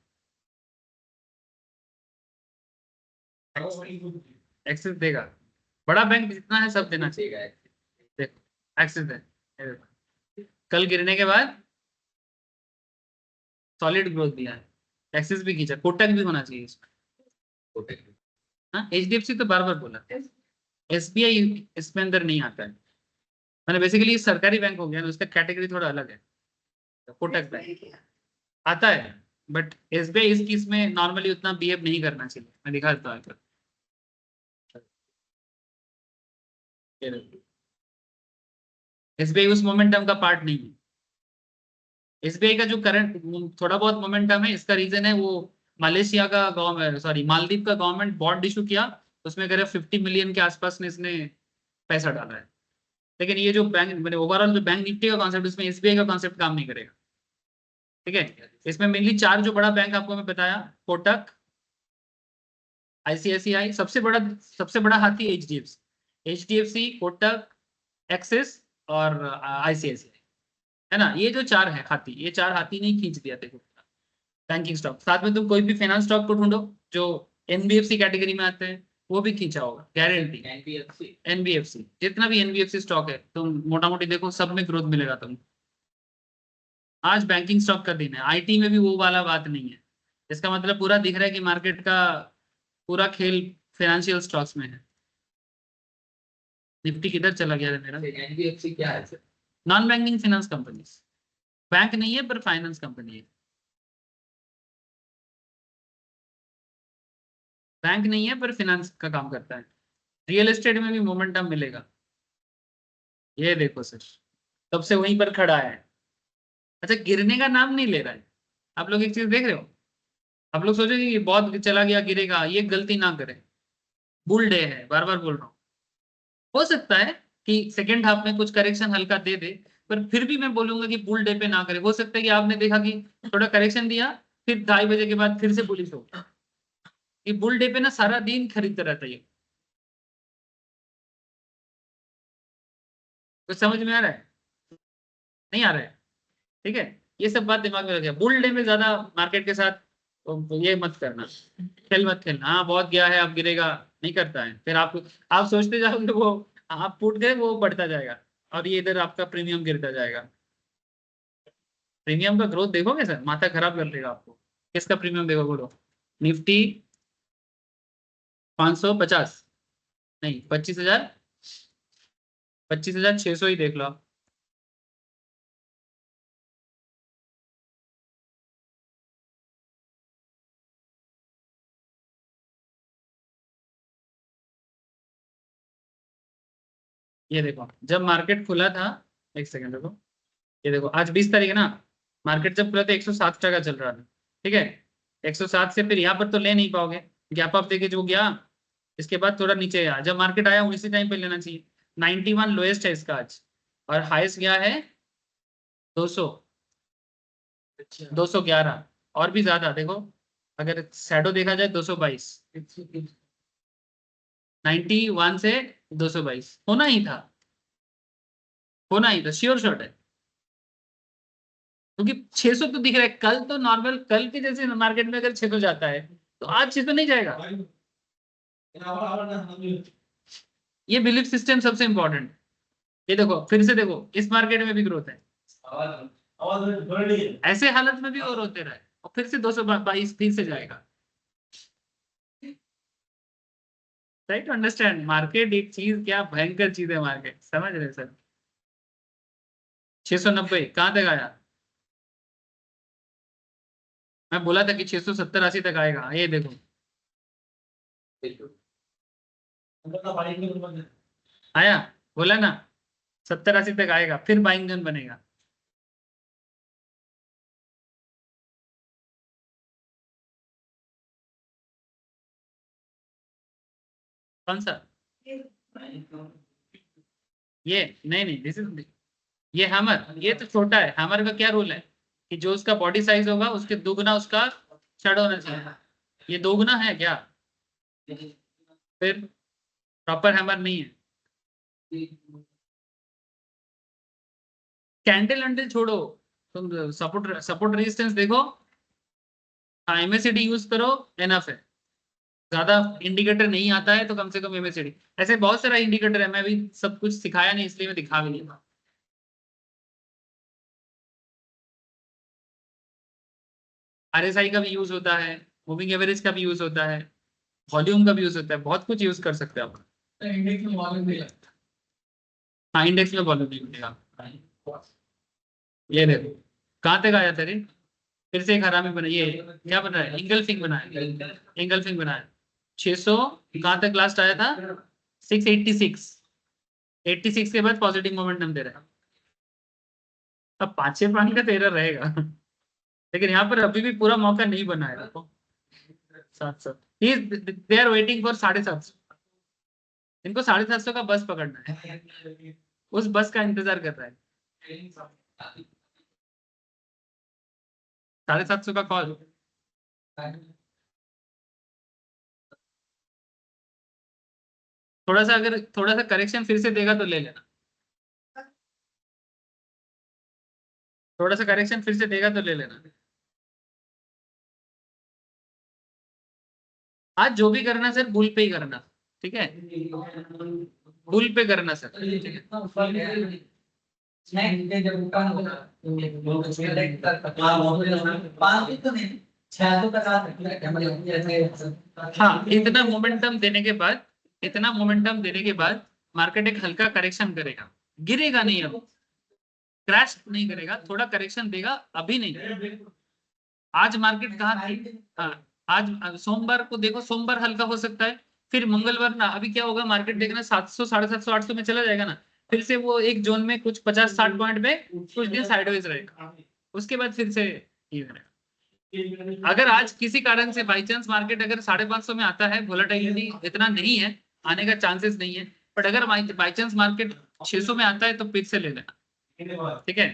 एक्सिस देगा, बड़ा बैंक जितना है सब देना चाहिए। देखो एक्सिस है, कल गिरने के बाद सॉलिड ग्रोथ दिया है, एक्सिस भी खींचा, कोटक भी होना चाहिए इसमें। हाँ HDFC तो बार बार बोला, SBI इसमें अंदर नहीं आता है, मैंने बेसिकली सरकारी बैंक हो गया ना, उसका कैटेगरी थोड़ा अलग है। कोटक बैंक आता है, बट SBI इसकी इसमें नॉर्मली उतना बिहेव नहीं करना चाहिए। मैं दिखा देता हूँ, SBI उस मोमेंटम का पार्ट नहीं है। SBI का जो करंट थोड़ा बहुत मोमेंटम है, इसका रीजन है वो मलेशिया का गवर्नमेंट, सॉरी मालदीव का गवर्नमेंट बॉन्ड इशू किया, उसमें करीब 50 मिलियन के आसपास ने इसने पैसा डाला है। लेकिन ये जो बैंक मैंने ओवरऑल जो बैंक निफ्टी का कॉन्सेप्ट, इसमें SBI का कॉन्सेप्ट काम नहीं करेगा, ठीक है। इसमें मेनली 4 जो बड़ा बैंक आपको मैं बताया, कोटक, ICICI, सबसे बड़ा हाथी HDFC, कोटक, एक्सिस और ICICI, है ना। ये जो 4 है हाथी, ये 4 हाथी नहीं खींच दिया देखो बैंकिंग स्टॉक। साथ में तुम कोई भी फाइनेंस स्टॉक को ढूंढो जो NBFC कैटेगरी में आते हैं, वो भी खींचा होगा गारंटी। NBFC जितना भी NBFC स्टॉक है तुम मोटा मोटी देखो, सब में ग्रोथ मिलेगा तुमको। आज बैंकिंग स्टॉक का दिन है, IT में भी वो वाला बात नहीं है। इसका मतलब पूरा दिख रहा है कि मार्केट का पूरा खेल फाइनेंशियल स्टॉक्स में है। निफ्टी किधर चला गया है मेरा? NBFC क्या है sir? Non banking finance company, bank नहीं है पर फाइनेंस कंपनी है। बैंक नहीं है पर फाइनेंस का काम करता है। रियल एस्टेट में भी मोमेंटम मिलेगा, ये देखो सर तब से वहीं पर खड़ा है। अच्छा गिरने का नाम नहीं ले रहा है। आप लोग एक चीज देख रहे हो, आप लोग सोचोगे कि बहुत चला गया गिरेगा, ये गलती ना करें। बुल डे है, बार बार बोल रहा हूँ। हो सकता है कि सेकेंड हाफ में कुछ करेक्शन हल्का दे दे, पर फिर भी मैं बोलूंगा कि बुल डे पे ना करें। हो सकता है कि आपने देखा कि थोड़ा करेक्शन दिया, फिर 2:30 बजे के बाद फिर से बुलिश हो, ये बुल डे पे ना सारा दिन खरीदता रहता है ये। तो समझ में आ रहा है? नहीं आ रहा है? ठीक है, ये सब बात दिमाग में रखिए। बुल डे में ज्यादा मार्केट के साथ ये मत करना, खेल मत खेलना। हाँ बहुत गया है अब गिरेगा, नहीं करता है। फिर आप सोचते जाओगे वो आप फूट गए, वो बढ़ता जाएगा और ये इधर आपका प्रीमियम गिरता जाएगा। प्रीमियम का ग्रोथ देखोगे सर, माथा खराब कर देगा आपको। किसका प्रीमियम देखो बोलो? निफ्टी 550 नहीं 25,000, 25,600 ही देख लो आप। ये देखो जब मार्केट खुला था, एक सेकंड देखो, ये देखो आज 20 तारीख है ना, मार्केट जब खुला था 107 टका चल रहा था, ठीक है। 107 से फिर यहाँ पर तो ले नहीं पाओगे, गैप अप देके जो गया, इसके बाद थोड़ा नीचे आया। जब मार्केट आया उसी टाइम पे लेना चाहिए। 91 लोएस्ट है इसका आज, और हाईएस्ट गया है 200, 211 और भी ज्यादा। देखो अगर शैडो देखा जाए 222, 91 से 222 होना ही था श्योर शॉट है, क्योंकि 600 तो दिख रहा है। कल तो नॉर्मल, कल के जैसे मार्केट में अगर 600 जाता है तो आज 600 नहीं जाएगा। ये बिलीफ सिस्टम सबसे इंपॉर्टेंट। ये देखो फिर से देखो, इस मार्केट में भी ग्रोथ है, ऐसे हालत में भी और होते रहे, और फिर से 222 फिर से जाएगा। Right, understand? मार्केट एक चीज, क्या भयंकर चीज है मार्केट, समझ रहे सर? 690 कहाँ तक आया? मैं बोला था कि 670-80 तक आएगा। ये देखो आया, बोला ना 70-80 तक आएगा, फिर बाइंग जोन बनेगा। कौन सा? ये नहीं, दिस इज, ये हैमर, ये तो छोटा है। हैमर का क्या रूल है कि जो उसका बॉडी साइज होगा उसके दुगना उसका शेडो होना चाहिए। ये दोगुना है क्या? फिर प्रॉपर हैमर नहीं है। कैंडल वैंडल छोड़ो, तुम सपोर्ट सपोर्ट रेजिस्टेंस देखो। हाँ एमएससीडी यूज करो, एनफ है। ज्यादा इंडिकेटर नहीं आता है तो कम से कम एमएससीडी। ऐसे बहुत सारा इंडिकेटर है, मैं भी सब कुछ सिखाया नहीं इसलिए मैं दिखा भी नहीं। आरएसआई का भी यूज होता है, मूविंग एवरेज का भी यूज होता है, वॉल्यूम का भी यूज होता है, बहुत कुछ यूज कर सकते हैं आप। इंडेक्स में वॉल्यूम भी लगता हाँ इंडेक्स में वॉल्यूम भी मिलेगा। ये देखो कहाँ तक आया था रे, फिर से एक हरामी बना। ये क्या बना है? इंगल्फिंग बना है, इंगल्फिंग बना है। 600 कहाँ तक लास्ट आया था? 686, 86 के बाद पॉजिटिव मोमेंटम दे रहा है। अब 5-6 पॉइंट का तो एरर रहेगा, लेकिन यहाँ पर अभी भी पूरा मौका नहीं बना है। देखो 700, दे आर वेटिंग फॉर 750। इनको 750 का बस पकड़ना है, उस बस का इंतजार कर रहा है। 750 का कॉल। अगर थोड़ा सा करेक्शन फिर से देगा तो ले लेना, थोड़ा सा करेक्शन फिर से देगा तो ले लेना। आज जो भी करना सर बुल पे ही करना, ठीक है? बुल पे करना सर, ठीक है? नहीं जब ऊपर होगा पाँच तो नहीं 600 तक आ सकता है। हाँ इतना मोमेंटम देने के बाद, इतना मोमेंटम देने के बाद मार्केट एक हल्का करेक्शन करेगा, गिरेगा नहीं, अब क्रैश नहीं करेगा, थोड़ा करेक्शन देगा, अभी नहीं। आज मार्केट कहाँ थी? हाँ आज सोमवार को देखो, सोमवार हल्का हो सकता है, फिर मंगलवार ना, अभी क्या होगा मार्केट देखना 700, 750, 800 में चला जाएगा ना, फिर से वो एक जोन में कुछ 50-60 पॉइंट पे कुछ दिन साइडवेज रहेगा, उसके बाद फिर से ये रहेगा। अगर आज किसी कारण से बाई चांस मार्केट अगर 550 में आता है, वोलेटिलिटी इतना नहीं है, आने का चांसेस नहीं है, बट अगर बाई चांस मार्केट 600 में आता है तो फिर से ले लेना, ठीक है।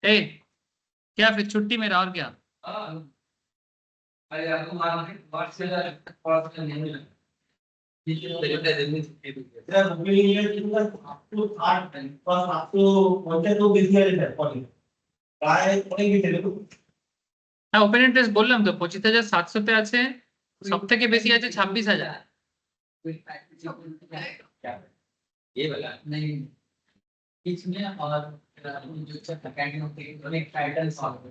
ए क्या फिर छुट्टी मेरा और क्या? अरे आपको मार्केट बात से नहीं है देखते जल्दी छुट्टी दी है तेरा बुकिंग ये कितना आपको 8 पर आपको पहुंचे तो बिजी है सर कॉलिंग काय पड़ेगी तेरे को হ্যাঁ ওপেন ইন্টারেস্ট বললাম তো 25,700 তে আছে, সব থেকে বেশি আছে 26,000। ये वाला नहीं इसमें और जो कैंटीन होती है उन्हें टाइटल सॉल्व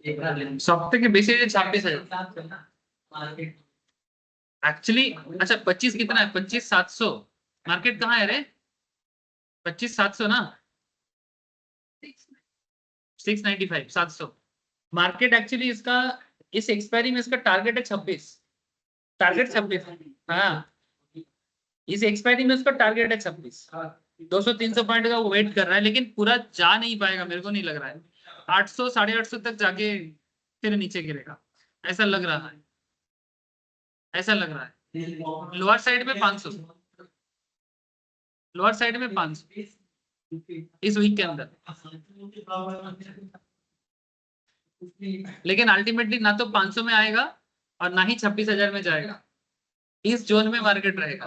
एक बार लेंगे সব থেকে বেশি আছে 26,000 साथ में ना मार्केट एक्चुअली। अच्छा 25 कितना है? 25,700। मार्केट कहाँ है रे? 25,700 ना, 695 700। मार्केट एक्चुअली इसका इस एक्सपायरी में इसका टारगेट है 26, टारगेट 26। हाँ इस एक्सपायरी में उसका टारगेट है 26। 200-300 पॉइंट का वो वेट कर रहा है, लेकिन पूरा जा नहीं पाएगा, मेरे को नहीं लग रहा है। 800 850 तक जाके फिर नीचे गिरेगा, ऐसा लग रहा है, ऐसा लग रहा है। लोअर साइड में 500, लोअर साइड में 500 इस वीक के अंदर। लेकिन अल्टीमेटली ना तो 500 में आएगा और ना ही 26,000 में जाएगा, इस जोन में मार्केट रहेगा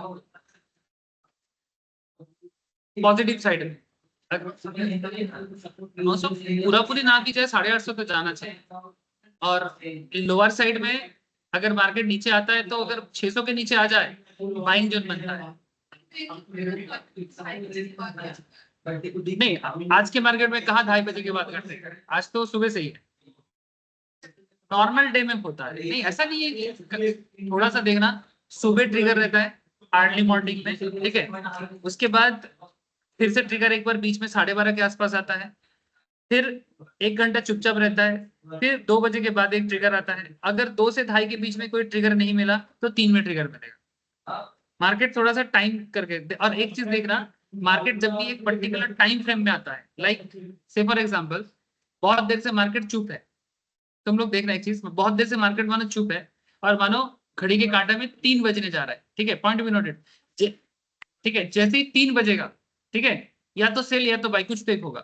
पॉजिटिव साइड में। 900 पूरा पूरी ना की जाए 850 तो जाना चाहिए। और लोअर साइड में अगर मार्केट नीचे आता है तो अगर 600 के नीचे आ जाए बाइंग जोन बनता है। नहीं आज के मार्केट में कहाँ 2:30 बजे के बाद करते हैं, आज तो सुबह से ही है, नॉर्मल डे में होता है। नहीं ऐसा नहीं है कि थोड़ा सा देखना, सुबह ट्रिगर रहता है अर्ली मॉर्निंग में, ठीक है। उसके बाद फिर से ट्रिगर एक बार बीच में 12:30 के आसपास आता है, फिर 1 घंटा चुपचाप रहता है, फिर 2 बजे के बाद एक ट्रिगर आता है। अगर 2 से 2:30 के बीच में कोई ट्रिगर नहीं मिला तो 3 में ट्रिगर मिलेगा। मार्केट थोड़ा सा टाइम करके, और एक चीज देखना, मार्केट जब भी एक पर्टिकुलर टाइम फ्रेम में आता है, लाइक से फॉर एग्जांपल बहुत देर से मार्केट चुप है, तुम लोग देख रहे हैं एक चीज, बहुत देर से मार्केट मानो चुप है और मानो घड़ी के कांटे में 3 बजने जा रहा है, ठीक है, पॉइंट बी नोटेड, ठीक है। जैसे ही 3 बजेगा, ठीक है, या तो सेल या तो बाई, कुछ तो एक होगा,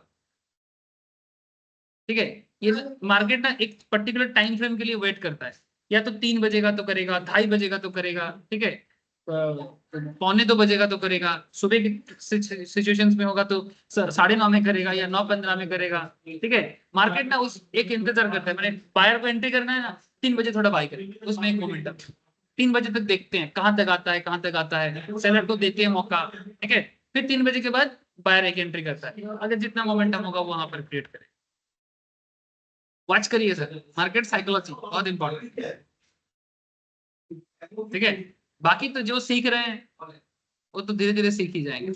ठीक है। ये मार्केट ना एक पर्टिकुलर टाइम फ्रेम के लिए वेट करता है, या तो 3 बजेगा तो करेगा, 2:30 बजेगा तो करेगा, ठीक है, 1:45 बजेगा तो करेगा, सुबह की सिचुएशंस में होगा तो 9:30 में करेगा या 9:15 में करेगा, ठीक है। मार्केट ना उस एक इंतजार करता है, मैंने बायर को एंट्री करना है ना, 3 बजे थोड़ा बाई करेगा, उसमें एक मोमेंटम 3 बजे तक देखते हैं कहाँ तक आता है, कहाँ तक आता है, सेलर को देते हैं मौका, ठीक है। फिर 3 बजे के बाद बायर एक एंट्री करता है, अगर जितना मोमेंटम होगा वहां पर क्रिएट करेगा। वॉच करिए सर, मार्केट साइकोलॉजी बहुत इंपॉर्टेंट है, ठीक है। बाकी तो जो सीख रहे हैं वो तो धीरे धीरे सीख ही जाएंगे।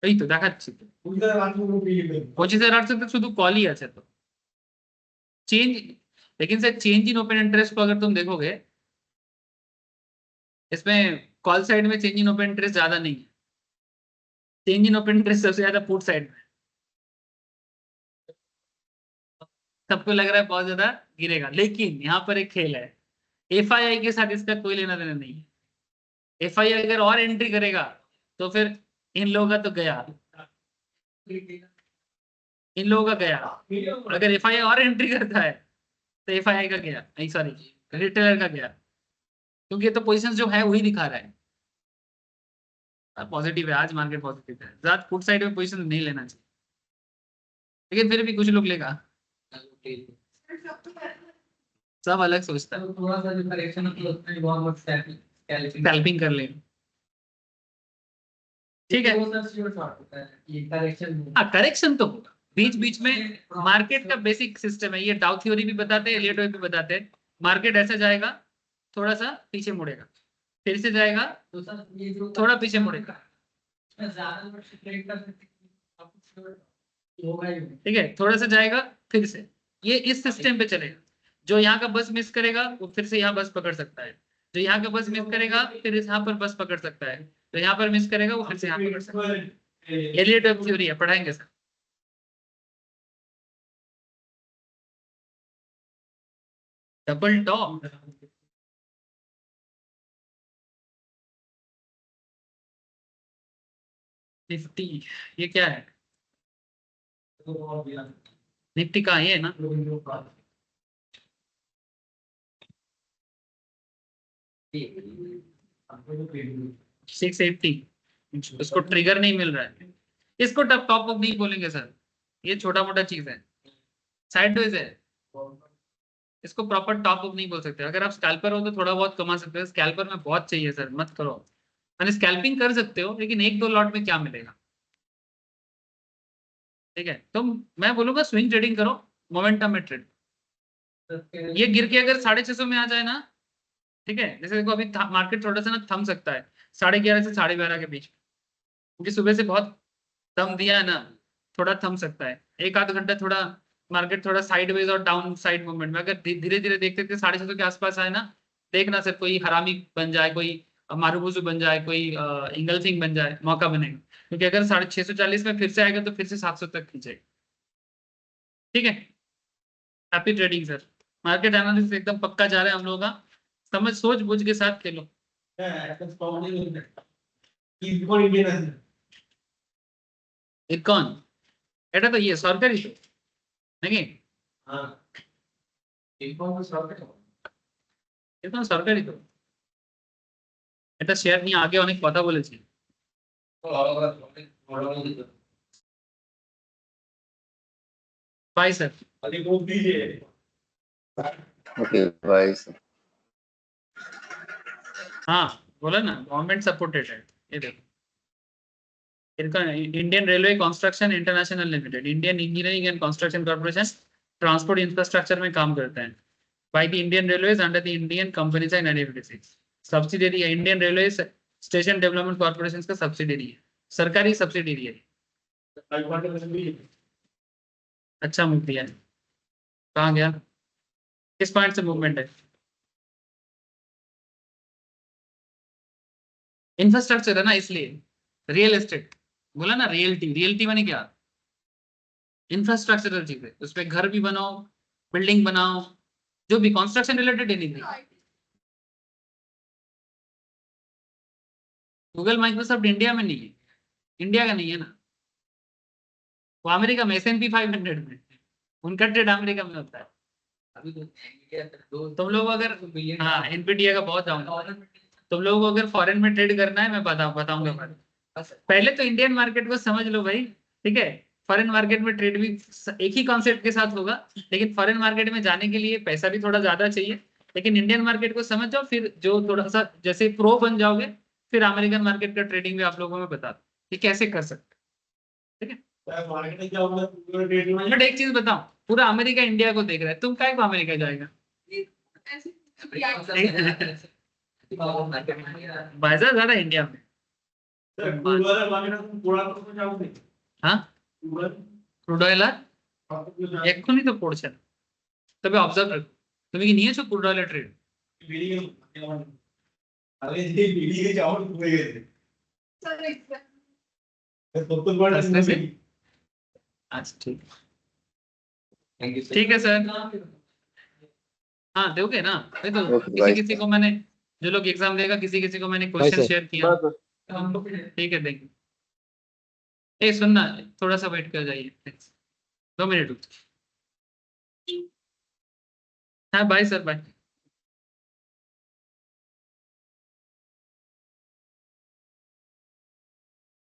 এই তো দেখাচ্ছি তো 25,800 তো শুধু কলই আছে তো चेंज। लेकिन sir change in open interest को अगर तुम देखोगे, इसमें कॉल साइड में चेंज इन ओपन इंटरेस्ट ज्यादा नहीं है, चेंज इन ओपन इंटरेस्ट सबसे ज्यादा पुट साइड में। सबको लग रहा है बहुत ज्यादा गिरेगा, लेकिन यहाँ पर एक खेल है, एफआईआई के साथ इसका कोई लेना देना नहीं है। एफआईआई अगर और एंट्री करेगा तो फिर इन लोगों का तो गया, इन लोगों का गया। अगर एफआईआई और एंट्री करता है तो एफआईआई का गया, नहीं सॉरी रिटेलर का गया, क्योंकि ये तो पोजीशंस जो है वही दिखा रहा है। पॉजिटिव है आज मार्केट, पॉजिटिव है, ज्यादा फुट साइड में पोजीशन नहीं लेना चाहिए, लेकिन फिर भी कुछ लोग लेगा, सब अलग सोचता है, थोड़ा सा जो करेक्शन है उसमें बहुत स्कैल्पिंग कर लेगा, ठीक है। ये करेक्शन हाँ करेक्शन तो होगा बीच बीच में, मार्केट का बेसिक सिस्टम है ये, डाउ थ्योरी भी बताते हैं, एलियट भी बताते हैं। मार्केट ऐसा जाएगा, थोड़ा सा पीछे मुड़ेगा, फिर से जाएगा, तो सर ये जो थोड़ा पीछे मुड़ेगा, ज्यादा ट्रेड कर सकते होगा ही नहीं। ठीक है, थोड़ा सा जाएगा फिर से, ये इस सिस्टम पे चलेगा। जो यहाँ का बस मिस करेगा वो फिर से यहाँ बस पकड़ सकता है, जो यहाँ का बस मिस करेगा फिर यहाँ पर बस पकड़ सकता है, जो यहाँ पर मिस करेगा वो फिर से यहाँ पकड़ सकता है। एलियट थ्योरी है, पढ़ाएंगे सर। डबल टॉप निफ्टी, ये क्या है? निफ्टी का ये है ना? 680, उसको ट्रिगर नहीं मिल रहा है, इसको टॉप अप नहीं बोलेंगे सर, ये छोटा मोटा चीज है, साइडवेज है, इसको प्रॉपर टॉप अप नहीं बोल सकते। अगर आप स्कैल्पर हो तो थोड़ा बहुत कमा सकते हो, स्कैल्पर में बहुत चाहिए सर, मत करो। मैंने स्कैल्पिंग कर सकते हो लेकिन एक दो लॉट में क्या मिलेगा, ठीक है? तो मैं बोलूंगा स्विंग ट्रेडिंग करो, मोमेंटम में ट्रेड। ये गिर के अगर 650 में आ जाए ना, ठीक है, जैसे देखो अभी मार्केट थोड़ा सा ना थम सकता है 11:30 से 12:30 के बीच, क्योंकि सुबह से बहुत दम दिया है ना, थोड़ा थम सकता है। एक आध घंटा थोड़ा मार्केट थोड़ा साइडवेज और डाउन साइड मूवमेंट में, अगर धीरे धीरे देखते थे 650 के आसपास आए ना, देखना सर कोई हरामी बन जाए, कोई मारूबुजू बन जाए, कोई इंगल्फिंग बन जाए, मौका बनेगा। क्योंकि अगर 640 में फिर से आएगा तो फिर से 700 तक खींचेगा, ठीक है? Happy trading sir, market analysis एकदम पक्का जा रहा है हम लोगों का, समझ सोच बुझ के साथ खेलो। ইরকন, এটা তো ইয়ে সরকারি তো নাকি? ইরকন সরকারি তো, এটা শেয়ার নিয়ে আগে অনেক কথা বলেছি। Bye sir. Okay bye. हाँ बोला ना, गवर्नमेंट सपोर्टेड है, ये देखो इनका Indian railway construction international limited, Indian engineering and construction corporation transport infrastructure में काम करते हैं, by the Indian railways under the Indian companies and NFDC, subsidiary है, Indian railway station development corporation का सब्सिडियरी है, सरकारी सब्सिडियरी है। अच्छा मूव दिया है, कहाँ गया, किस पॉइंट से मूवमेंट है? इंफ्रास्ट्रक्चर है ना, इसलिए रियल एस्टेट बोला ना, रियल्टी, रियल्टी माने क्या? इंफ्रास्ट्रक्चरल चीज है, उस पे घर भी बनाओ, बिल्डिंग बनाओ, जो भी construction related anything. Google Microsoft India में नहीं है, इंडिया का नहीं है ना, वो अमेरिका में S&P 500 में, उनका ट्रेड अमेरिका में होता है। अभी तो इंडिया तक दो तुम लोग अगर बिलियन हाँ एनपीटीए का बहुत डाउन, तुम लोगों को अगर फॉरेन में ट्रेड करना है मैं बताऊंगा पहले तो इंडियन मार्केट को समझ लो भाई, ठीक है? फॉरेन मार्केट में ट्रेड भी एक ही कॉन्सेप्ट के साथ होगा, लेकिन फॉरेन मार्केट में जाने के लिए पैसा भी थोड़ा ज्यादा चाहिए, लेकिन इंडियन मार्केट को समझ जाओ, फिर जो थोड़ा सा जैसे प्रो बन जाओगे, फिर अमेरिकन मार्केट का ट्रेडिंग भी आप लोगों में बता दो कि कैसे कर सकते, ठीक है? बट एक चीज बताओ, पूरा अमेरिका इंडिया को देख रहा है, तुम काय को अमेरिका जाएगा? बाजार ज्यादा इंडिया में। हाँ ক্রুড অয়েল আর এক্ষুনি তো পড়ছে না, তবে অবজার্ভ রাখো, তুমি কি নিয়েছো ক্রুড অয়েলের ট্রেড? अच्छा ठीक, थैंक यू ठीक है सर। हाँ दोगे ना, वही तो किसी किसी को मैंने, जो लोग एग्जाम देगा किसी किसी को मैंने क्वेश्चन शेयर किया, ठीक है देंगे। ए सुनना, थोड़ा सा वेट कर जाइए, 2 मिनट। हाँ बाय सर, बाय।